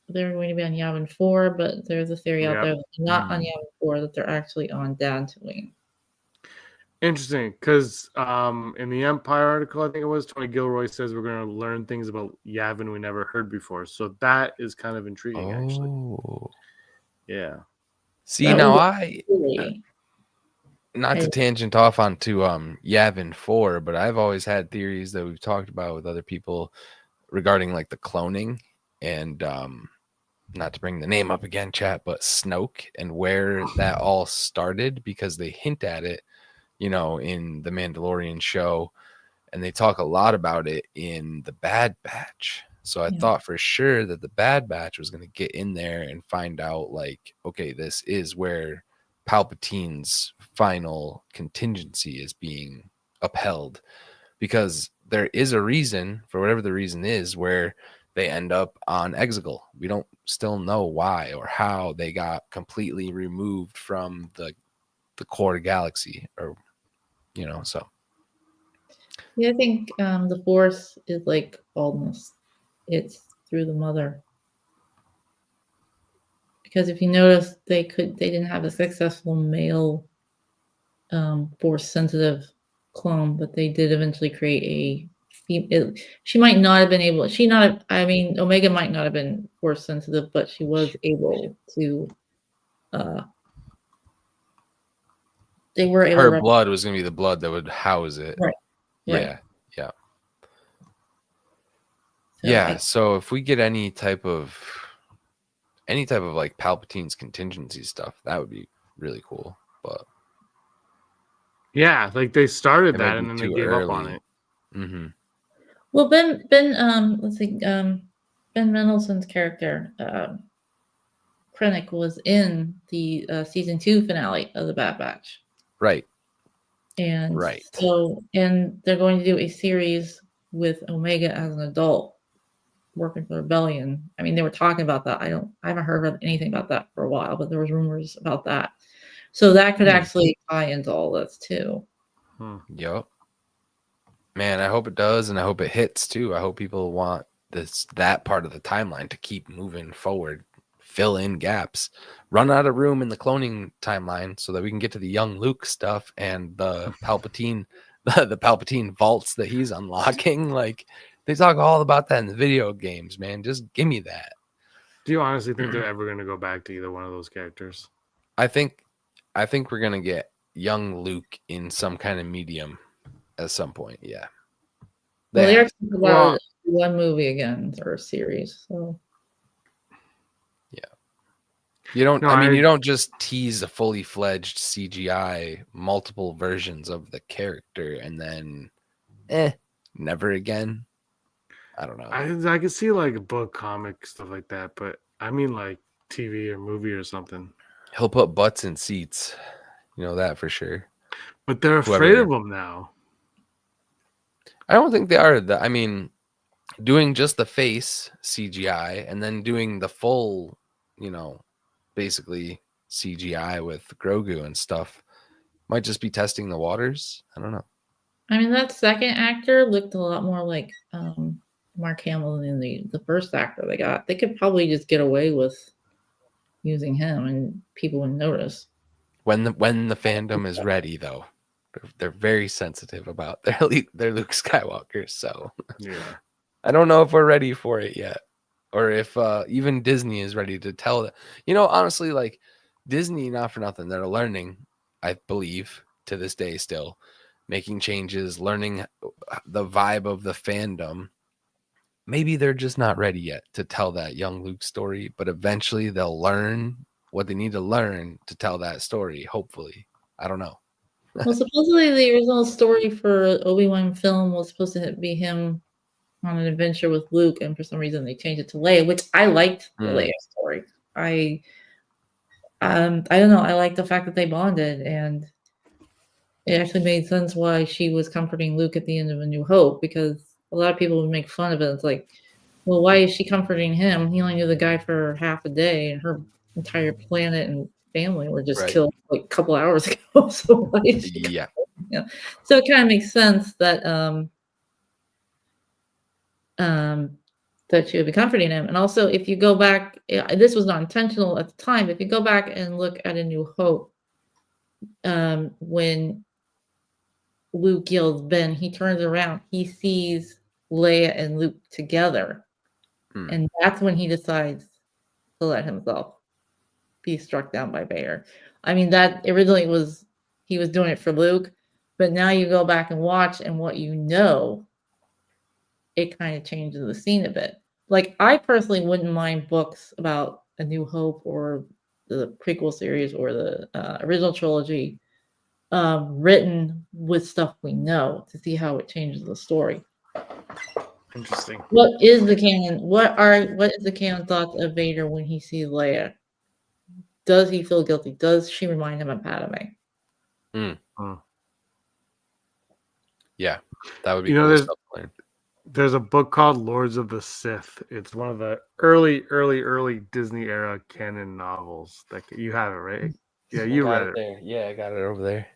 they're going to be on Yavin 4, but there's a theory out there that they're not on Yavin 4, that they're actually on Dantooine. Interesting, because in the Empire article, I think it was, Tony Gilroy says we're going to learn things about Yavin we never heard before. So that is kind of intriguing, actually. Yeah. See, That now not to tangent off onto Yavin 4, but I've always had theories that we've talked about with other people regarding like the cloning and not to bring the name up again, chat, but Snoke and where that all started, because they hint at it, in the Mandalorian show, and they talk a lot about it in the Bad Batch. So I thought for sure that the Bad Batch was going to get in there and find out, like, okay, this is where Palpatine's final contingency is being upheld, because there is a reason, for whatever the reason is, where they end up on Exegol. We don't still know why or how they got completely removed from the the core galaxy, or so. Yeah, I think the Force is like baldness. It's through the mother. Because if you notice, they didn't have a successful male Force sensitive clone, but they did eventually create a she might not have been able. I mean, Omega might not have been Force sensitive, but she was able to. They were able Her to blood was going to be the blood that would house it. Right. Yeah. Yeah. So Yeah. So if we get any type of like Palpatine's contingency stuff, that would be really cool. But Yeah, like they started it might that be and then they too gave up on early. it. Mm-hmm. Well, let's see, Ben Mendelsohn's character, Krennic, was in the season 2 finale of the Bad Batch. Right. And Right. so, and they're going to do a series with Omega as an adult working for Rebellion. I mean, they were talking about that. I haven't heard anything about that for a while, but there was rumors about that. So that could actually tie into all this too. Yep. Man, I hope it does, and I hope it hits too. I hope people want that part of the timeline to keep moving forward, fill in gaps, run out of room in the cloning timeline so that we can get to the young Luke stuff and the Palpatine, the Palpatine vaults that he's unlocking. Like they talk all about that in the video games, man. Just give me that. Do you honestly think they're ever going to go back to either one of those characters? I think we're gonna get young Luke in some kind of medium at some point. Yeah. Well, they're talking about one movie again or a series. So yeah, you don't. No, I mean, you don't just tease a fully fledged CGI multiple versions of the character and then, never again. I don't know. I could see like a book, comic, stuff like that, but I mean like TV or movie or something. He'll put butts in seats, you know that for sure. But they're afraid of him now. I don't think they are. I mean, doing just the face CGI and then doing the full, basically CGI with Grogu and stuff might just be testing the waters. I don't know. I mean, that second actor looked a lot more like Mark Hamill than the first actor they got. They could probably just get away with using him and people wouldn't notice. When the fandom is ready, though, they're very sensitive about their Luke Skywalker. So yeah, I don't know if we're ready for it yet, or if even Disney is ready to tell that. Honestly, like Disney, not for nothing, they're learning, I believe, to this day still, making changes, learning the vibe of the fandom. Maybe they're just not ready yet to tell that young Luke story, but eventually they'll learn what they need to learn to tell that story, hopefully. I don't know. Well, supposedly the original story for Obi-Wan film was supposed to be him on an adventure with Luke, and for some reason they changed it to Leia, which I liked the Leia story. I don't know. I like the fact that they bonded, and it actually made sense why she was comforting Luke at the end of A New Hope, because a lot of people would make fun of it. It's like, well, why is she comforting him? He only knew the guy for half a day, and her entire planet and family were just killed like a couple hours ago. So why is she So it kind of makes sense that that she would be comforting him. And also, if you go back, this was not intentional at the time. If you go back and look at A New Hope, when Luke yells Ben, he turns around, he sees Leia and Luke together, and that's when he decides to let himself be struck down by Vader. I mean, that originally he was doing it for Luke, but now you go back and watch, and what it kind of changes the scene a bit. Like, I personally wouldn't mind books about A New Hope or the prequel series or the original trilogy written with stuff we know to see how it changes the story. Interesting. What is the canon? What is the canon thoughts of Vader when he sees Leia? Does he feel guilty? Does she remind him of Padme? Yeah, that would be cool stuff to learn. There's a book called Lords of the Sith. It's one of the early Disney era canon novels. That you have it, right? Yeah, you got read it it. there. Yeah, I got it over there.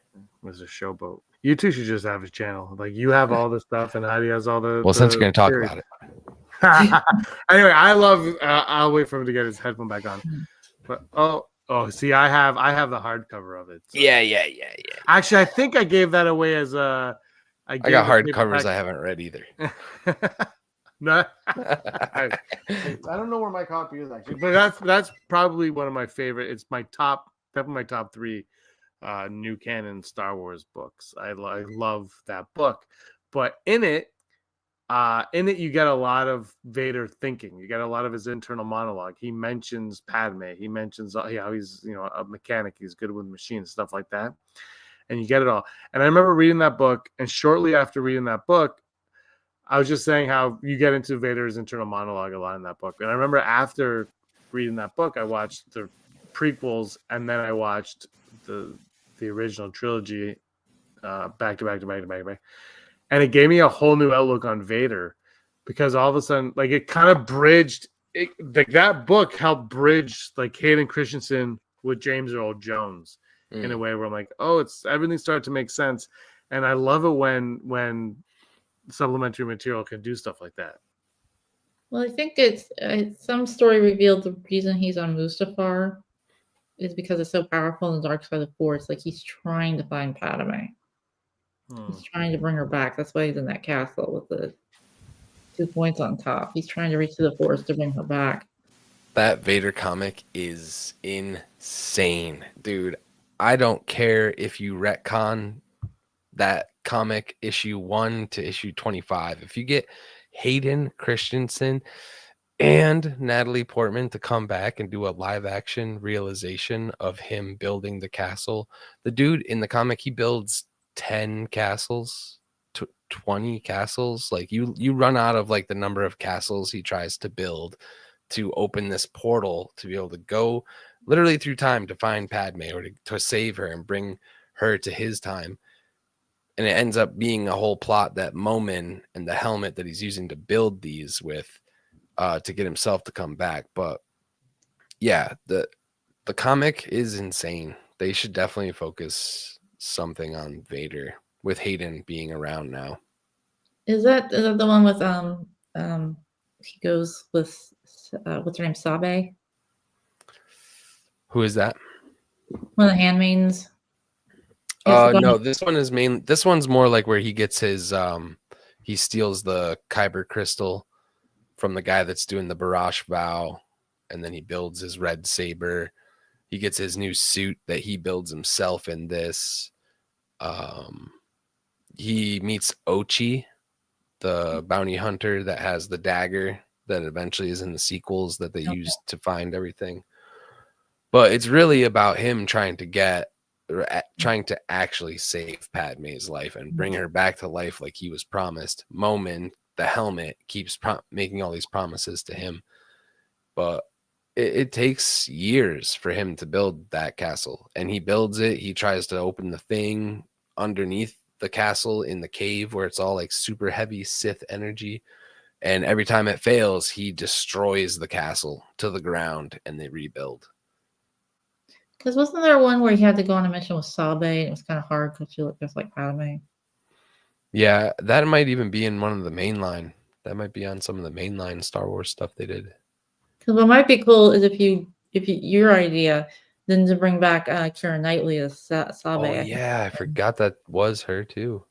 Mr. Showboat. You two should just have a channel. Like you have all the stuff, and Heidi has all the. Well, since you're going to talk about it. Anyway, I love. I'll wait for him to get his headphone back on. But see, I have the hardcover of it. So. Yeah. Actually, I think I gave that away as a. I got hardcovers I haven't read either. No, I don't know where my copy is actually, but that's probably one of my favorite. It's definitely my top 3 new canon Star Wars books. I love that book, but in it you get a lot of Vader thinking. You get a lot of his internal monologue. He mentions Padme. He mentions how he's a mechanic. He's good with machines, stuff like that. And you get it all. And I remember reading that book, and shortly after reading that book, I was just saying how you get into Vader's internal monologue a lot in that book. And I remember after reading that book, I watched the prequels, and then I watched the original trilogy back to back. And it gave me a whole new outlook on Vader, because all of a sudden, like, it kind of bridged it, like that book helped bridge like Hayden Christensen with James Earl Jones in a way where I'm like, oh, everything started to make sense. And I love it when supplementary material can do stuff like that. Well, I think it's some story revealed the reason he's on Mustafar is because it's so powerful in the dark side of the Force. Like, he's trying to find Padme. He's trying to bring her back. That's why he's in that castle with the 2 points on top. He's trying to reach to the Force to bring her back. That Vader comic is insane, dude. I don't care if you retcon that comic issue 1 to issue 25. If you get Hayden Christensen and Natalie Portman to come back and do a live action realization of him building the castle, the dude in the comic, he builds 10 castles, 20 castles. Like you run out of like the number of castles he tries to build to open this portal to be able to go literally through time to find Padme or to save her and bring her to his time. And it ends up being a whole plot that Momin and the helmet that he's using to build these with to get himself to come back. But yeah, the comic is insane. They should definitely focus something on Vader with Hayden being around now. Is that the one with he goes with what's her name, Sabe? Who is that? One of the handmaidens. No, this one's more like where he gets his he steals the Kyber crystal from the guy that's doing the Barash vow, and then he builds his red saber. He gets his new suit that he builds himself in this. He meets Ochi, the bounty hunter that has the dagger that eventually is in the sequels that they used to find everything. But it's really about him trying to actually save Padme's life and bring her back to life like he was promised. Momin, the helmet, keeps making all these promises to him. But it takes years for him to build that castle. And he builds it. He tries to open the thing underneath the castle in the cave where it's all like super heavy Sith energy. And every time it fails, he destroys the castle to the ground and they rebuild. Because wasn't there one where he had to go on a mission with Sabe and it was kind of hard because she looked just like Padme? Yeah, that might even be in one of the mainline. That might be on some of the mainline Star Wars stuff they did. Because what might be cool is if your idea, then to bring back Keira Knightley as Sabe. Oh yeah, I forgot that was her too.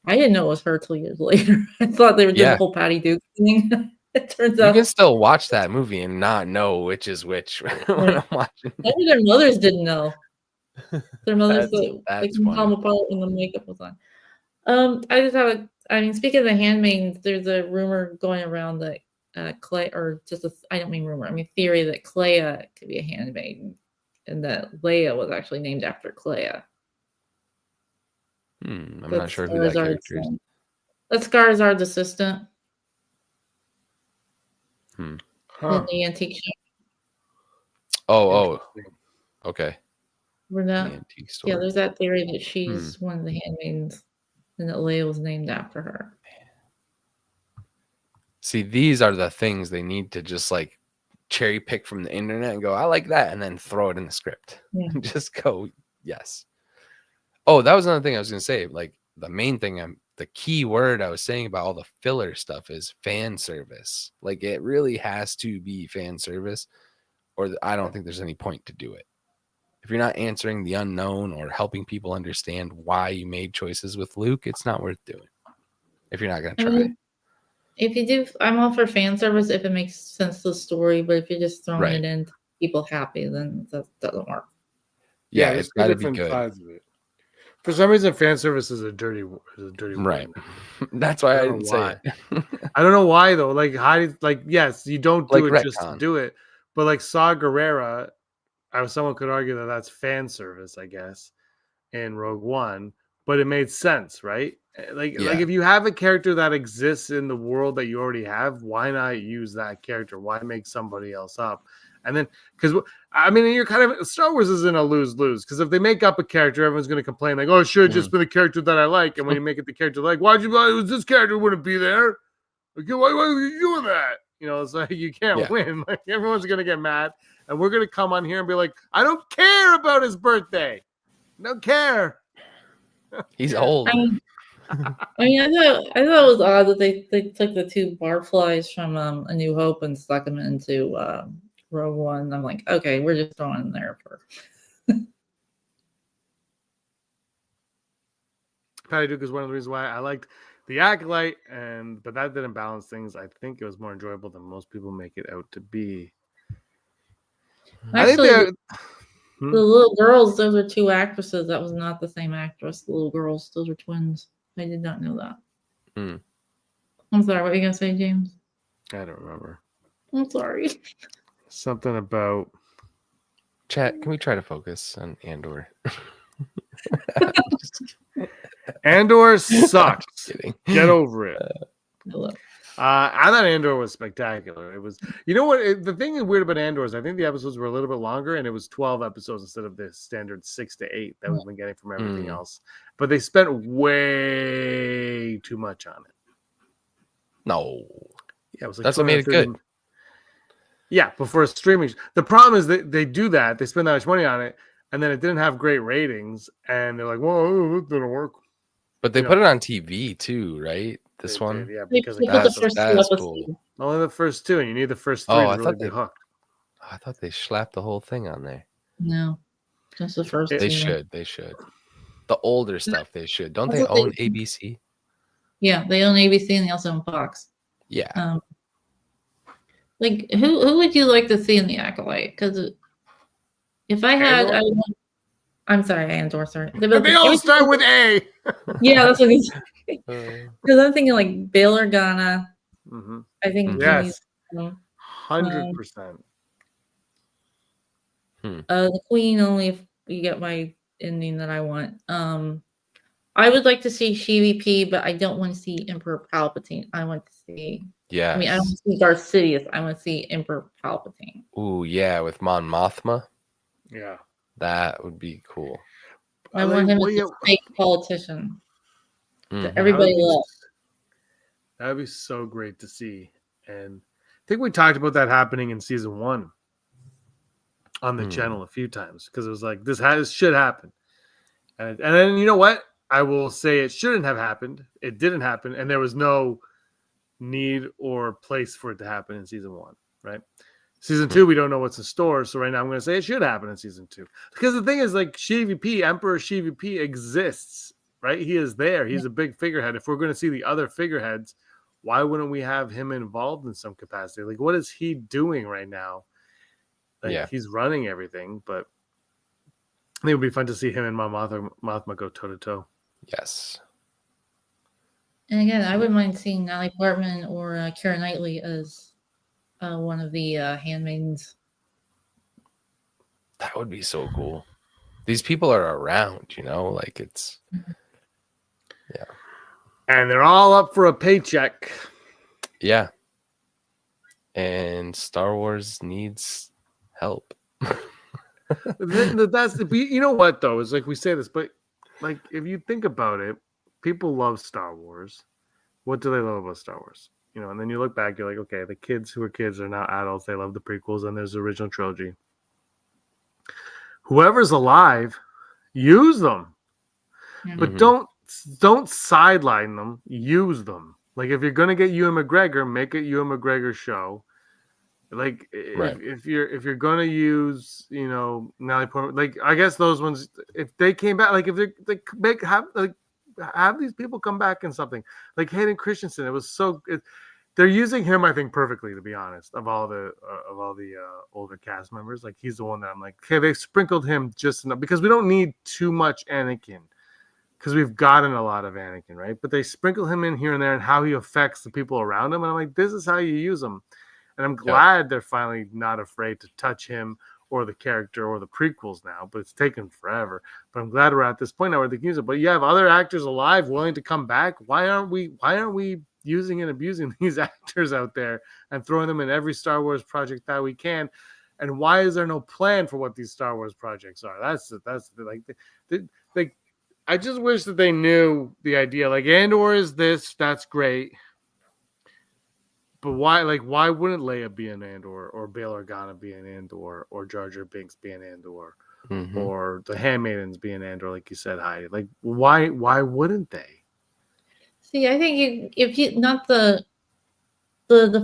I didn't know it was her till years later. I thought they were doing the whole Patty Duke thing. It turns out you can still watch that movie and not know which is which when I'm watching. Maybe their mothers didn't know. Their mothers they couldn't tell them apart when the makeup was on. I just have speaking of the handmaidens, there's a rumor going around that Clay, or just I don't mean rumor, I mean theory that Clea could be a handmaiden, and that Leia was actually named after Clea. I'm not sure who that character is. That's Skarsgård's assistant. In the antique shop. Oh, okay. Yeah, there's that theory that she's one of the handmaidens and that Leia was named after her. See, these are the things they need to just like cherry pick from the internet and go, I like that, and then throw it in the script. Yeah. And just go, yes. Oh, that was another thing I was gonna say. Like the main thing the key word I was saying about all the filler stuff is fan service. Like it really has to be fan service, or I don't think there's any point to do it. If you're not answering the unknown or helping people understand why you made choices with Luke, it's not worth doing. If you're not gonna try. If you do, I'm all for fan service if it makes sense to the story. But if you're just throwing Right. it in to keep people happy, then that doesn't work. Yeah, there's it's two got to be different good. sides of it. For some reason, fan service is a dirty Right. word. That's why I don't know didn't say why. it. I don't know why though. Like yes, you don't do Like it just to retcon. do it. But like Saw Gerrera, someone could argue that that's fan service, I guess, in Rogue One, but it made sense, right? Like Yeah. if you have a character that exists in the world that you already have, why not use that character? Why make somebody else up? And then because I mean, you're kind of Star Wars is in a lose-lose because if they make up a character, everyone's going to complain like, "Oh, it should have just been the character that I like." And when you make it the character like, "Why'd you? It was this character wouldn't be there." Like, why are you doing that? You know, it's like you can't win. Like everyone's going to get mad, and we're going to come on here and be like, "I don't care about his birthday. Don't care." He's old. I mean, I thought it was odd that they took the two barflies from A New Hope and stuck them into Rogue One. I'm like, okay, we're just throwing in there for. Patty Duke is one of the reasons why I liked the Acolyte, but that didn't balance things. I think it was more enjoyable than most people make it out to be. Actually, the little girls, those are two actresses. That was not the same actress. The little girls, those are twins. I did not know that. I'm sorry. What were you gonna say, James? I don't remember. I'm sorry. Something about Chat. Can we try to focus on Andor? Andor sucks. Kidding. Get over it. Hello. I thought Andor was spectacular. It was, you know what? The thing is weird about Andor is I think the episodes were a little bit longer, and it was 12 episodes instead of the standard 6 to 8 that we've been getting from everything else. But they spent way too much on it. No. Yeah, it was like that's what made it good. Yeah, before streaming. The problem is that they do that. They spend that much money on it, and then it didn't have great ratings, and they're like, "Whoa, that didn't work." But they put it on TV too, right? This one, yeah, because that's cool. Only the first two, and you need the first three to really be hooked. I thought they slapped the whole thing on there. No, just the first. They should. The older stuff they should. Don't they own ABC? Yeah, they own ABC and they also own Fox. Yeah. Like who would you like to see in the Acolyte? Because if I had, I'm sorry, Andor. Sorry, they all start with A. Yeah, that's what he's. Because I'm thinking like Bail Organa. Mm-hmm. I think yes, 100%. The Queen only if you get my ending that I want. I would like to see CVP, but I don't want to see Emperor Palpatine. I want to see. Yeah. I mean, I don't want to see Darth Sidious. I want to see Emperor Palpatine. Ooh, yeah, with Mon Mothma. Yeah, that would be cool. I want him as a fake politician that everybody loves. That would be so great to see. And I think we talked about that happening in season 1 on the channel a few times because it was like this should happen. And then you know what? I will say it shouldn't have happened. It didn't happen, and there was no need or place for it to happen in season 1, right? Season 2, we don't know what's in store, so right now I'm going to say it should happen in season 2. Because the thing is, like, CVP, Emperor CVP exists, right? He is there. He's a big figurehead. If we're going to see the other figureheads, why wouldn't we have him involved in some capacity? Like, what is he doing right now? Like, he's running everything, but I think it would be fun to see him and Mothma go toe-to-toe. Yes. And again, I wouldn't mind seeing Natalie Portman or Keira Knightley as one of the handmaidens. That would be so cool. These people are around, you know, like it's, yeah. And they're all up for a paycheck. Yeah. And Star Wars needs help. That's you know what though, is like we say this, but like if you think about it, people love Star Wars. What do they love about Star Wars? and then you look back, you're like, okay, the kids who were kids are now adults. They love the prequels, and there's the original trilogy. Whoever's alive, use them, but Mhm. don't sideline them. Use them. Like if you're gonna get Ewan McGregor, make it Ewan McGregor show. Like Right. if you're gonna use Natalie Portman, like I guess those ones, if they came back, like if they have these people come back in something like Hayden Christensen, it was they're using him, I think, perfectly, to be honest. Of all the older cast members, like he's the one that I'm like, okay, they sprinkled him just enough because we don't need too much Anakin because we've gotten a lot of Anakin, right? But they sprinkle him in here and there and how he affects the people around him, and I'm like, this is how you use him. And I'm Yep. glad they're finally not afraid to touch him or the character or the prequels now, but it's taken forever. But I'm glad we're at this point now where they can use it. But you have other actors alive willing to come back. Why aren't we using and abusing these actors out there and throwing them in every Star Wars project that we can? And why is there no plan for what these Star Wars projects are? Like I just wish that they knew the idea. Like Andor is this, that's great. But why wouldn't Leia be an Andor, or Bail Organa be an Andor, or Jar Jar Binks be an Andor, Mhm. or the Handmaidens be an Andor, like you said, Heidi? Like why wouldn't they? See, I think if you not the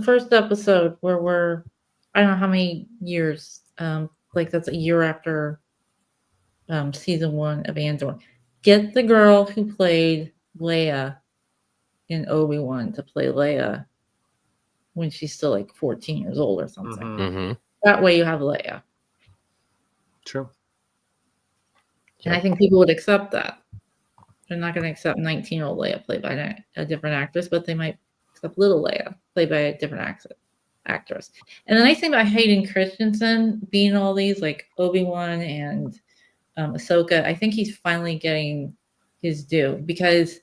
first episode where I don't know how many years, like that's a year after season 1 of Andor. Get the girl who played Leia in Obi-Wan to play Leia when she's still like 14 years old or something. Mhm. That way you have Leia. True. And I think people would accept that. They're not going to accept 19-year-old Leia played by a different actress, but they might accept little Leia played by a different actress. And the nice thing about Hayden Christensen being all these, like Obi-Wan and Ahsoka, I think he's finally getting his due, because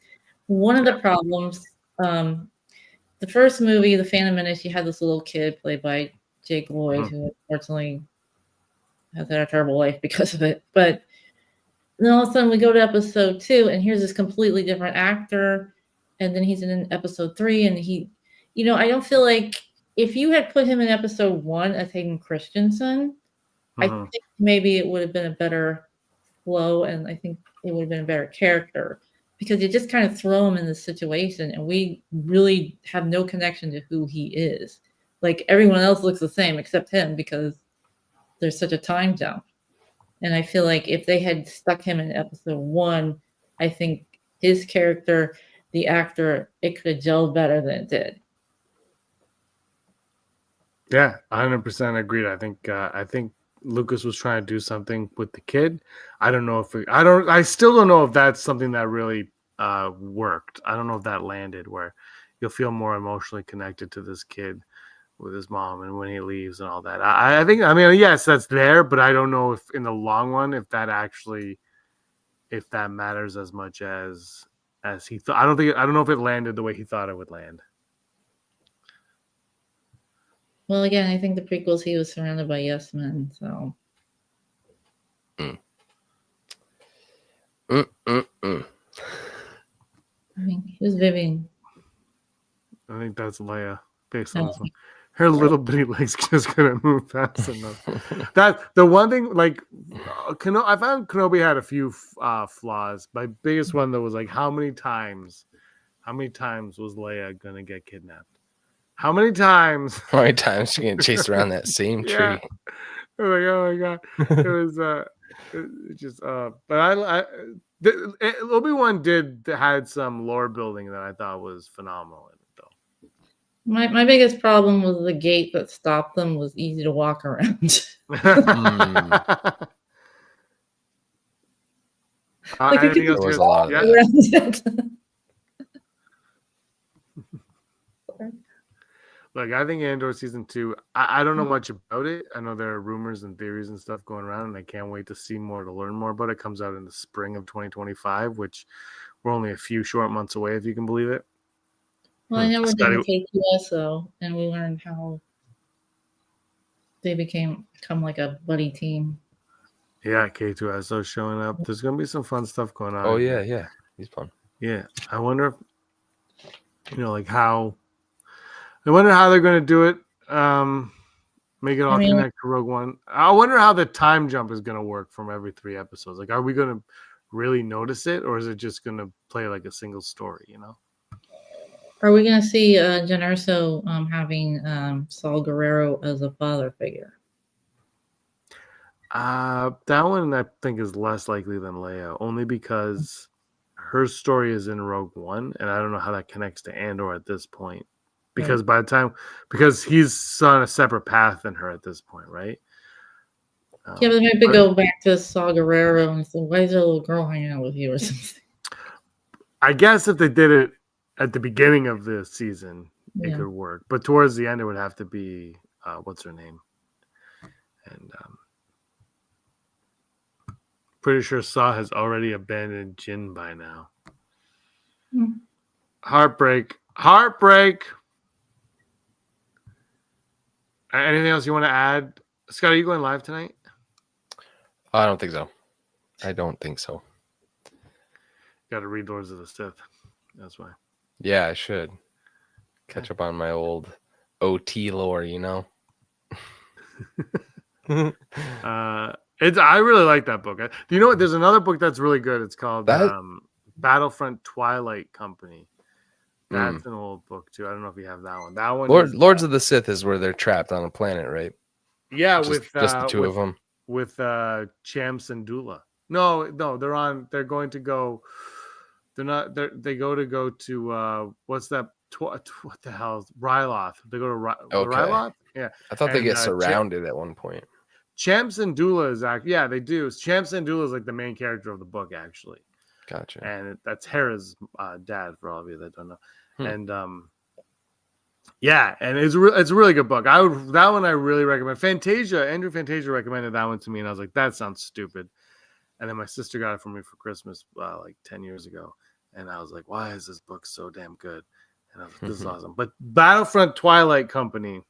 one of the problems, the first movie, The Phantom Menace, you had this little kid played by Jake Lloyd, who unfortunately has had a terrible life because of it. But then all of a sudden we go to episode 2, and here's this completely different actor, and then he's in episode 3, and I don't feel like if you had put him in episode 1 as Hayden Christensen, I think maybe it would have been a better flow, and I think it would have been a better character, because you just kind of throw him in this situation and we really have no connection to who he is. Like everyone else looks the same except him because there's such a time jump. And I feel like if they had stuck him in episode 1, I think his character, the actor, it could have gelled better than it did. Yeah, 100% agreed. I think Lucas was trying to do something with the kid. I don't know if I still don't know if that's something that really worked. I don't know if that landed where you'll feel more emotionally connected to this kid with his mom and when he leaves and all that. I think, I mean, yes, that's there, but I don't know if in the long run if that matters as much as he thought. I don't know if it landed the way he thought it would land. Well, again, I think the prequels, he was surrounded by yes men, so. I mean, he was Vivian. I think that's Leia based on this one. Her little bitty legs just couldn't move fast enough. That the one thing, like, I found Kenobi had a few flaws. My biggest one though was like, how many times was Leia gonna get kidnapped? How many times? How many times you get chased around that same tree? Yeah. I was like, oh my god, it was just but Obi-Wan had some lore building that I thought was phenomenal in it though. My biggest problem was the gate that stopped them was easy to walk around. There was a lot of that. Look, I think Andor season 2, I don't know much about it. I know there are rumors and theories and stuff going around, and I can't wait to see more, to learn more about it. It comes out in the spring of 2025, which we're only a few short months away, if you can believe it. Well, I know we're doing K2S though, and we learned how they become like a buddy team. Yeah, K2SO showing up. There's gonna be some fun stuff going on. Oh yeah, he's fun. Yeah, I wonder if like how I wonder how they're going to do it. Make it all I mean- connect to Rogue One. I wonder how the time jump is going to work from every 3 episodes. Like, are we going to really notice it, or is it just going to play like a single story? You know? Are we going to see Jen Erso having Saul Guerrero as a father figure? That one I think is less likely than Leia, only because her story is in Rogue One, and I don't know how that connects to Andor at this point. Because by the time, because he's on a separate path than her at this point, right? Yeah, but maybe go back to Saul Guerrero and say, "Why is there a little girl hanging out with you?" or something. I guess if they did it at the beginning of the season, it Yeah. could work. But towards the end, it would have to be what's her name? And pretty sure Saw has already abandoned Jin by now. Hmm. Heartbreak. Heartbreak. Anything else you want to add? Scott, are you going live tonight? I don't think so. I don't think so. Got to read Lords of the Sith. That's why. Yeah, I should catch up on my old OT lore, you know. I really like that book. Do you know what? There's another book that's really good. It's called Battlefront Twilight Company. That's an old book too. I don't know if you have that one. That one. Lords of the Sith is where they're trapped on a planet, right? Yeah, just the two of them. With Cham Syndulla. No, they're going to go. They're not. They go to what's that? What the hell? Ryloth. They go to Ryloth. Yeah. I thought they get surrounded at one point. Cham Syndulla is actually, yeah, they do. Cham Syndulla is like the main character of the book, actually. Gotcha. And that's Hera's dad, for all of you that don't know. And yeah, and it's a really good book. That one I really recommend. Andrew Fantasia recommended that one to me, and I was like, that sounds stupid. And then my sister got it for me for Christmas like 10 years ago, and I was like, why is this book so damn good? And I was like, this is awesome. But Battlefront Twilight Company,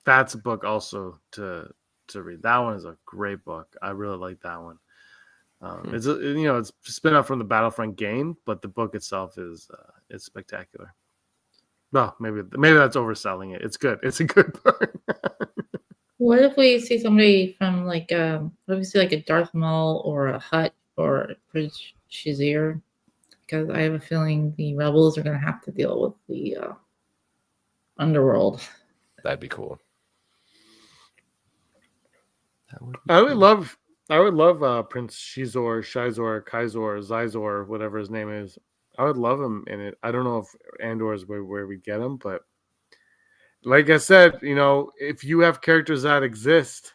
that's a book also to read. That one is a great book. I really like that one. It's it's spin off from the Battlefront game, but the book itself is spectacular. Well, maybe that's overselling it. It's good. It's a good book. What if we see somebody from what if we see like a Darth Maul or a Hutt or Prince Shazir? Because I have a feeling the rebels are going to have to deal with the underworld. That'd be cool. I would love Prince Shizor, Kaizor, Zizor, whatever his name is. I would love him in it. I don't know if Andor is where we get him, but like I said, if you have characters that exist,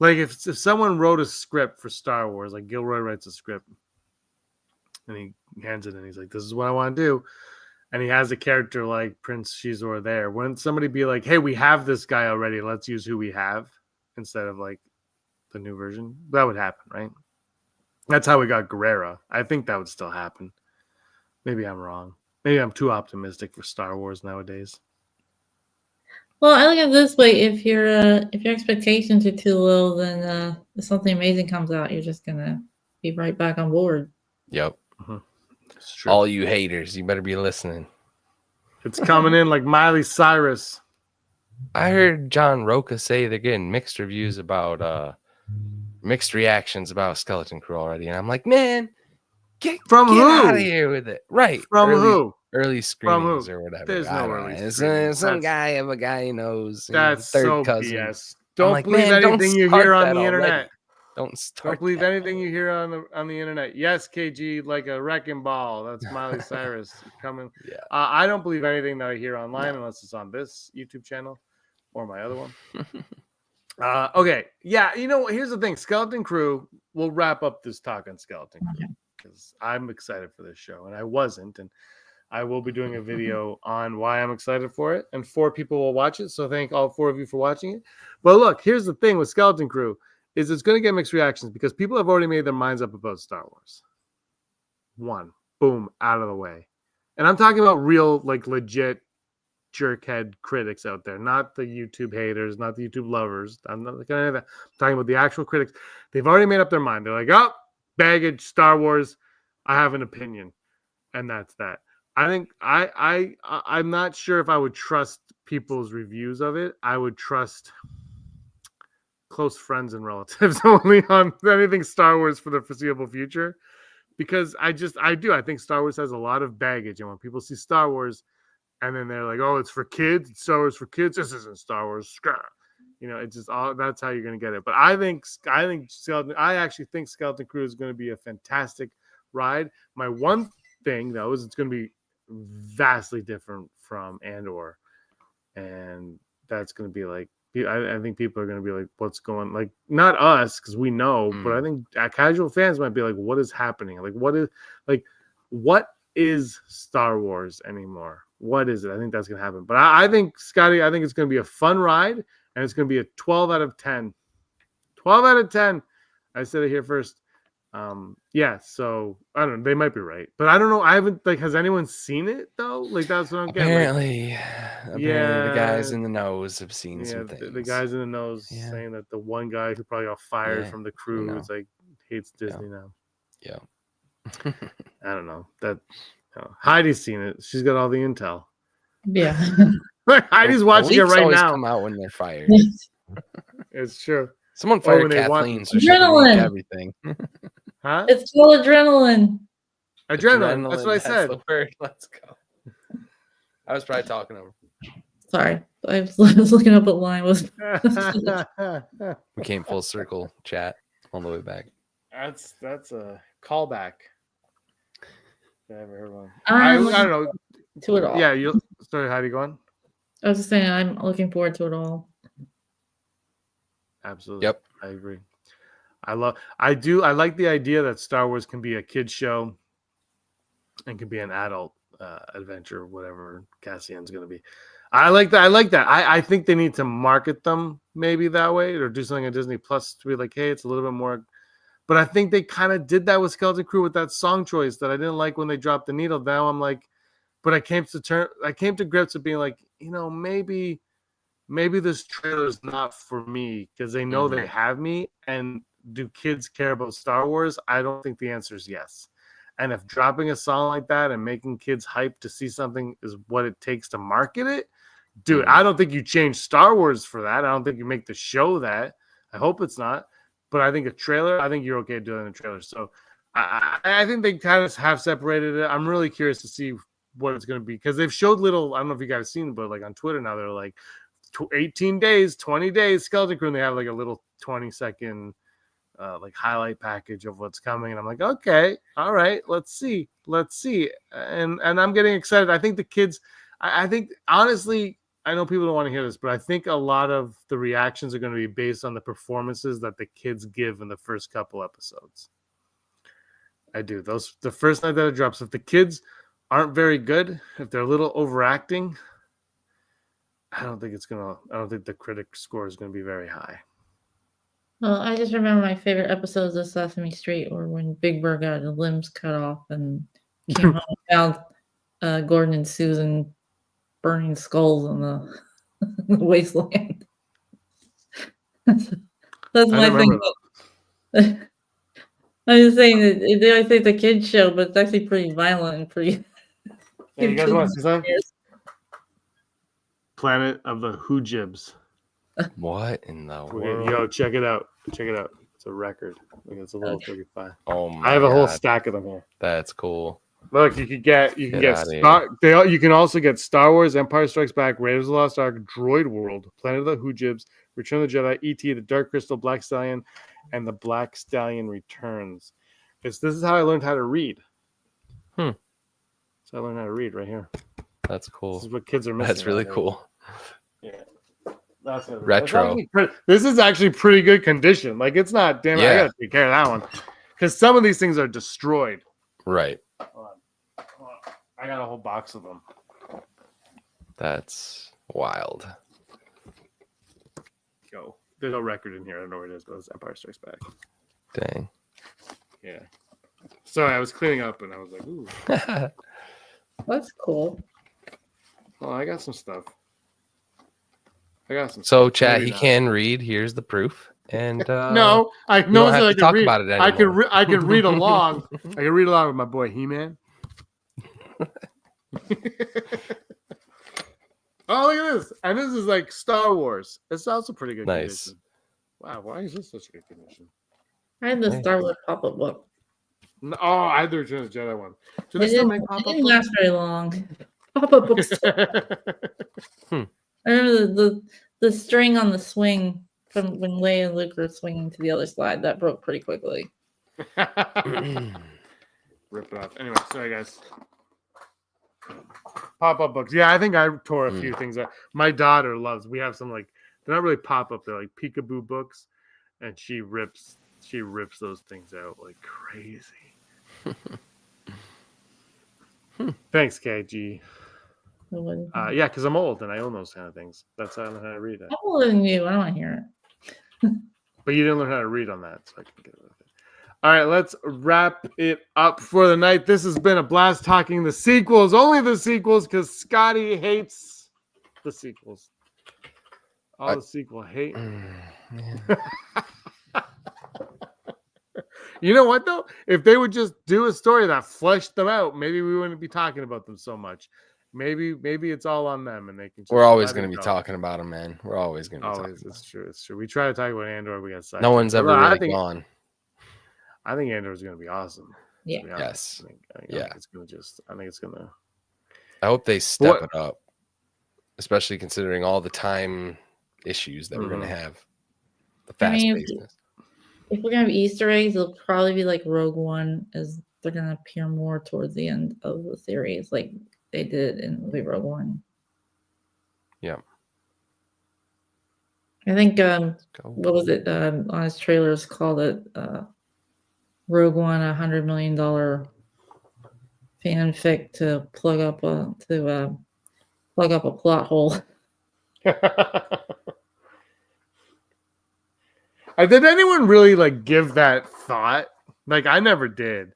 like if someone wrote a script for Star Wars, like Gilroy writes a script and he hands it in, he's like, this is what I want to do. And he has a character like Prince Shizor there. Wouldn't somebody be like, hey, we have this guy already. Let's use who we have instead of like the new version? That would happen, right? That's how we got Guerrera. I think that would still happen. Maybe I'm wrong. Maybe I'm too optimistic for Star Wars nowadays. Well, I look at it this way: if your expectations are too low, then if something amazing comes out, you're just gonna be right back on board. Yep. Mm-hmm. It's true. All you haters, you better be listening. It's coming in like Miley Cyrus. I heard John Roca say they're getting mixed reviews about mixed reactions about Skeleton Crew already, and I'm like, man, get out of here with it. Right. From who? Early screenings or whatever. There's no early screenings. Some guy of a guy he knows. That's third so cousin. BS. Don't believe anything you hear on the internet. Don't believe anything you hear on the internet. Yes, KG, like a wrecking ball. That's Miley Cyrus coming. Yeah. I don't believe anything that I hear online unless it's on this YouTube channel or my other one. Okay. Yeah. Here's the thing. Skeleton Crew, we'll wrap up this talk on Skeleton Crew because I'm excited for this show and I wasn't. And I will be doing a video on why I'm excited for it, and 4 people will watch it. So thank all 4 of you for watching it. But look, here's the thing with Skeleton Crew is it's going to get mixed reactions because people have already made their minds up about Star Wars. 1, boom, out of the way. And I'm talking about real, like legit jerkhead critics out there, not the YouTube haters, not the YouTube lovers. I'm not looking at that. I'm talking about the actual critics. They've already made up their mind. They're like, oh, baggage, Star Wars. I have an opinion. And that's that. I think I'm not sure if I would trust people's reviews of it. I would trust close friends and relatives only on anything Star Wars for the foreseeable future, because I think Star Wars has a lot of baggage, and when people see Star Wars and then they're like, oh, it's for kids, it's Star Wars for kids, this isn't Star Wars, it's just all that's how you're going to get it. But I actually think Skeleton Crew is going to be a fantastic ride. My one thing though is it's going to be vastly different from Andor, and that's going to be like, I think people are going to be like, what's going, like, not us because we know, but I think casual fans might be like, what is happening? Like, what is Star Wars anymore? What is it? I think that's going to happen. But I think, Scotty, I think it's going to be a fun ride, and it's going to be a 12 out of 10. 12 out of 10. I said it here first. Yeah, so I don't know. They might be right, but I don't know. I haven't, like, has anyone seen it though? Like, that's what I'm getting. Apparently, the guys in the nose have seen some things. The guys in the nose saying that the one guy who probably got fired from the crew is like hates Disney now. Yeah. I don't know that. Heidi's seen it. She's got all the intel. Yeah. Heidi's watching it right now. Come out when they're fired. It's true. Someone fired Kathleen, so she can leak everything. Huh? It's called adrenaline. Adrenaline. That's what I said. The word. Let's go. I was probably talking over. Sorry, I was looking up what line was. We came full circle, chat, all the way back. That's a callback. I ever heard one. I don't know. To it all. Yeah, sorry, Heidi, go on. I was just saying, I'm looking forward to it all. Absolutely. Yep. I agree. I like the idea that Star Wars can be a kid's show and can be an adult adventure, whatever Cassian's going to be. I like that. I think they need to market them maybe that way, or do something on Disney Plus to be like, hey, it's a little bit more. But I think they kind of did that with Skeleton Crew with that song choice that I didn't like when they dropped the needle. Now I'm like, but I came to grips with being like, maybe this trailer is not for me because they know they have me. And do kids care about Star Wars? I don't think the answer is yes. And if dropping a song like that and making kids hyped to see something is what it takes to market it, dude, I don't think you change Star Wars for that. I don't think you make the show that. I hope it's not. But I think a trailer, I think you're okay doing a trailer. So I think they kind of have separated it. I'm really curious to see what it's going to be because they've showed little. I don't know if you guys have seen it, but like on Twitter now, they're like 18 days, 20 days Skeleton Crew, and they have like a little 20-second like highlight package of what's coming. And I'm like, okay, all right, let's see. And I'm getting excited. I think the kids, I think honestly, I know people don't want to hear this, but I think a lot of the reactions are going to be based on the performances that the kids give in the first couple episodes. I do. The first night that it drops, if the kids aren't very good, if they're a little overacting, I don't think the critic score is going to be very high. Well, I just remember my favorite episodes of Sesame Street were when Big Bird got his limbs cut off and came home and found Gordon and Susan burning skulls in the wasteland. That's my thing. I'm just saying that I think the kids show, but it's actually pretty violent and pretty. Hey, you guys want to see something? Planet of the Hoojibs. What in the world? Yo, check it out. It's a record. Look, it's a little 35. Oh my! I have a whole stack of them here. That's cool. Look, you can also get Star Wars, Empire Strikes Back, Raiders of the Lost Ark, Droid World, Planet of the Hoojibs, Return of the Jedi, E.T., The Dark Crystal, Black Stallion, and The Black Stallion Returns. This is how I learned how to read. So I learned how to read right here. That's cool. This is what kids are missing. That's really cool. Yeah. That's retro. This is actually pretty good condition. Like, it's not, damn it, I gotta take care of that one. Because some of these things are destroyed. Right. Hold on. I got a whole box of them. That's wild. Go. There's no record in here. I don't know where it is, but it's Empire Strikes Back. Dang. Yeah. Sorry, I was cleaning up and I was like, ooh. That's cool. Oh, I got some stuff. So, chat, he can read. Here's the proof. And no, I know that I can talk read. about it anymore. I can read along. I can read along with my boy He-Man. Oh, look at this. And this is like Star Wars. It's also pretty good Nice. condition. Wow, why is this such good condition? I had the Nice. Star Wars pop-up book. Oh, I had the Return of the Jedi one. Do they It still didn't, make it pop-up didn't books? last very long. Pop-up books. I remember the string on the swing from when Leia and Luke were swinging to the other side. That broke pretty quickly. Rip it off. Anyway, sorry guys. Pop-up books. Yeah, I think I tore a few things out. My daughter loves. We have some like they're not really pop-up. They're like peekaboo books, and she rips those things out like crazy. Thanks, KG. Yeah, because I'm old and I own those kind of things. That's how I know how to read it. I'm older than you. I don't want to hear it. But you didn't learn how to read on that, so I can get it with it. All right, let's wrap it up for the night. This has been a blast talking the sequels, only the sequels, because Scotty hates the sequels. All the sequel hate. You know what though? If they would just do a story that fleshed them out, maybe we wouldn't be talking about them so much. Maybe it's all on them, and they can. Just We're always let it going to be go. talking about them, man. We're always going to be talking. Always, it's true. It's true. We try to talk about Andor. We got sidetracked. No one's ever really gone. I think Andor is going to be awesome. Yeah. Yes. I think it's going to just. I think it's going to. I hope they step it up, especially considering all the time issues that we're going to have. The fast pacedness. If we're gonna have Easter eggs, it'll probably be like Rogue One, as they're gonna appear more towards the end of the series, like they did in the Rogue One. Yeah. I think what was it on his trailers called it Rogue One $100 million fanfic to plug up a plot hole. Did anyone really like give that thought? Like I never did.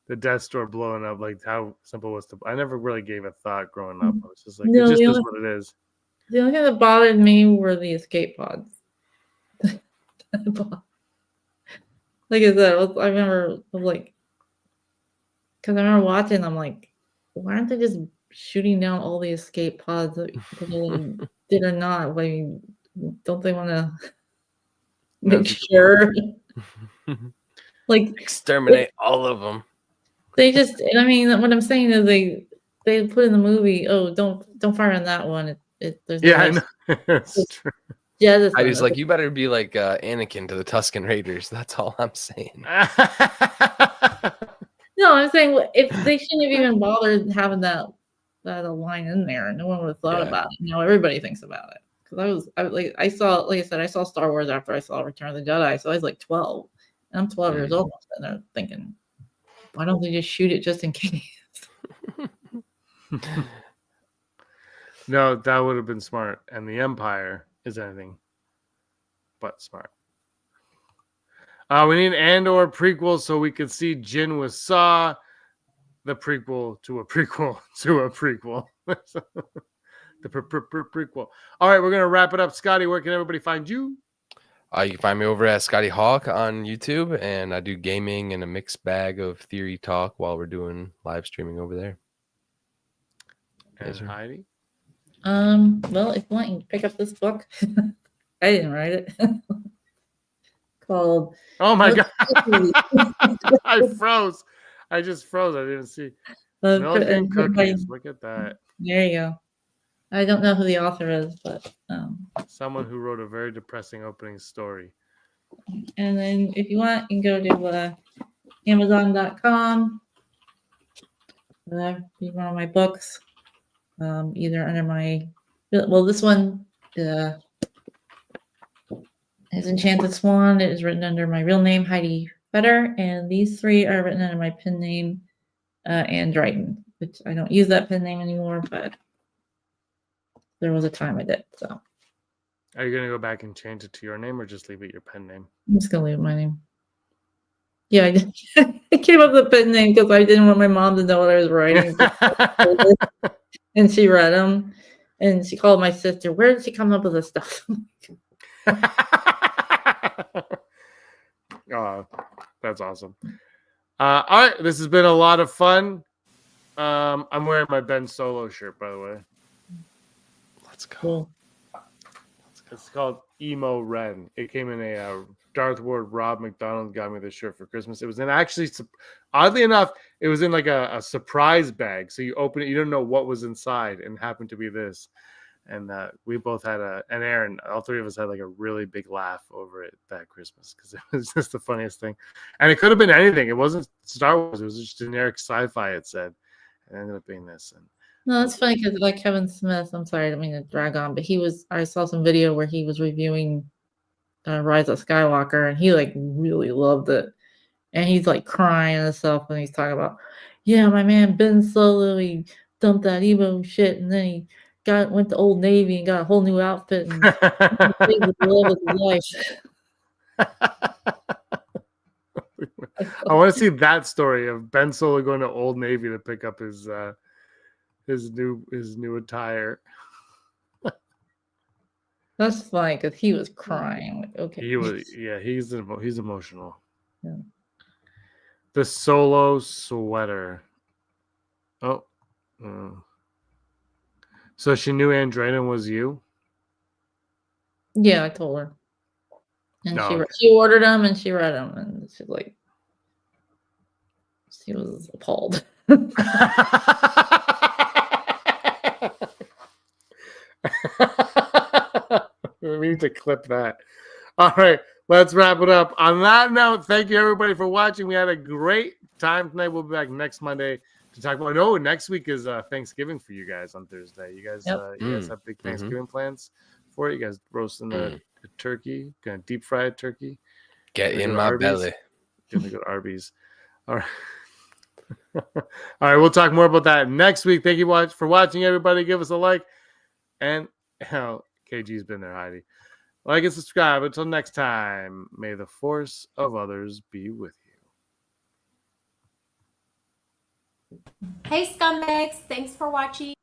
The Death Star blowing up, like how simple it was to. I never really gave a thought growing up. I was just like, it just is what it is. The only thing that bothered me were the escape pods. Like I said, I remember because I remember watching. I'm like, why aren't they just shooting down all the escape pods that they did or not? Like, don't they want to? Make sure, like exterminate all of them. They just, I mean, what I'm saying is they put in the movie, oh, don't fire on that one. There's I know. It's true. I was like, you better be like Anakin to the Tusken Raiders. That's all I'm saying. No, I'm saying if they shouldn't have even bothered having that line in there, no one would have thought about it. Now everybody thinks about it. I saw Star Wars after I saw Return of the Jedi, so I was like 12, and I'm 12 years old, and they're thinking, why don't they just shoot it just in case? No, that would have been smart, and the Empire is anything but smart. We need an Andor prequel so we could see Jin with Saw, the prequel to a prequel to a prequel. The prequel. All right, we're going to wrap it up. Scotty, where can everybody find you? You can find me over at Scotty Hawk on YouTube, and I do gaming and a mixed bag of theory talk while we're doing live streaming over there. And Heidi? Well, if you want, you can pick up this book. I didn't write it. Called. Oh my God. I froze. I just froze. I didn't see. Milk and Cookies. Look at that. There you go. I don't know who the author is, but someone who wrote a very depressing opening story. And then if you want, you can go to Amazon.com. Read one of my books, either under my this one is Enchanted Swan. It is written under my real name, Heidi Fetter, and these three are written under my pen name, Ann Dryden, which I don't use that pen name anymore, but there was a time I did. So, are you gonna go back and change it to your name, or just leave it your pen name? I'm just gonna leave my name. Yeah, I came up with the pen name because I didn't want my mom to know what I was writing. And she read them, and she called my sister. Where did she come up with this stuff? Oh, that's awesome. All right, this has been a lot of fun. I'm wearing my Ben Solo shirt, by the way. Let's go. Cool. It's called Emo Ren. It came in a Darth Ward. Rob McDonald got me this shirt for Christmas. It was in actually, oddly enough, it was in like a surprise bag. So you open it, you don't know what was inside, and happened to be this. And we both had and Aaron, all three of us had like a really big laugh over it that Christmas because it was just the funniest thing. And it could have been anything. It wasn't Star Wars. It was just generic sci-fi. It said, and it ended up being this. And No, that's funny because like Kevin Smith, I'm sorry, I don't mean to drag on, but I saw some video where he was reviewing Rise of Skywalker and he like really loved it. And he's like crying and stuff and he's talking about, yeah, my man Ben Solo, he dumped that emo shit and then he went to Old Navy and got a whole new outfit and he was the love of his life. I want to see that story of Ben Solo going to Old Navy to pick up his new attire. That's funny because he was crying. Like, okay. He was, yeah, he's emotional. Yeah. The Solo sweater. Oh. So she knew Andrena was you? Yeah, I told her. And No. she ordered them and she read them and she was appalled. We need to clip that. All right, let's wrap it up. On that note, thank you everybody for watching. We had a great time tonight. We'll be back next Monday to talk about. No, next week is Thanksgiving for you guys on Thursday. You guys, you guys have big Thanksgiving plans for it. You guys roasting a turkey, gonna deep fry a turkey. Get in my belly. Gonna go to Arby's. All right. All right, we'll talk more about that next week. Thank you for watching, everybody. Give us a like. And KG's been there, Heidi. Like and subscribe. Until next time, may the force of others be with you. Hey scumbags, thanks for watching.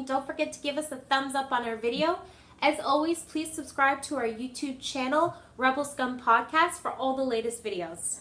Don't forget to give us a thumbs up on our video. As always, please subscribe to our YouTube channel, Rebel Scum Podcast, for all the latest videos.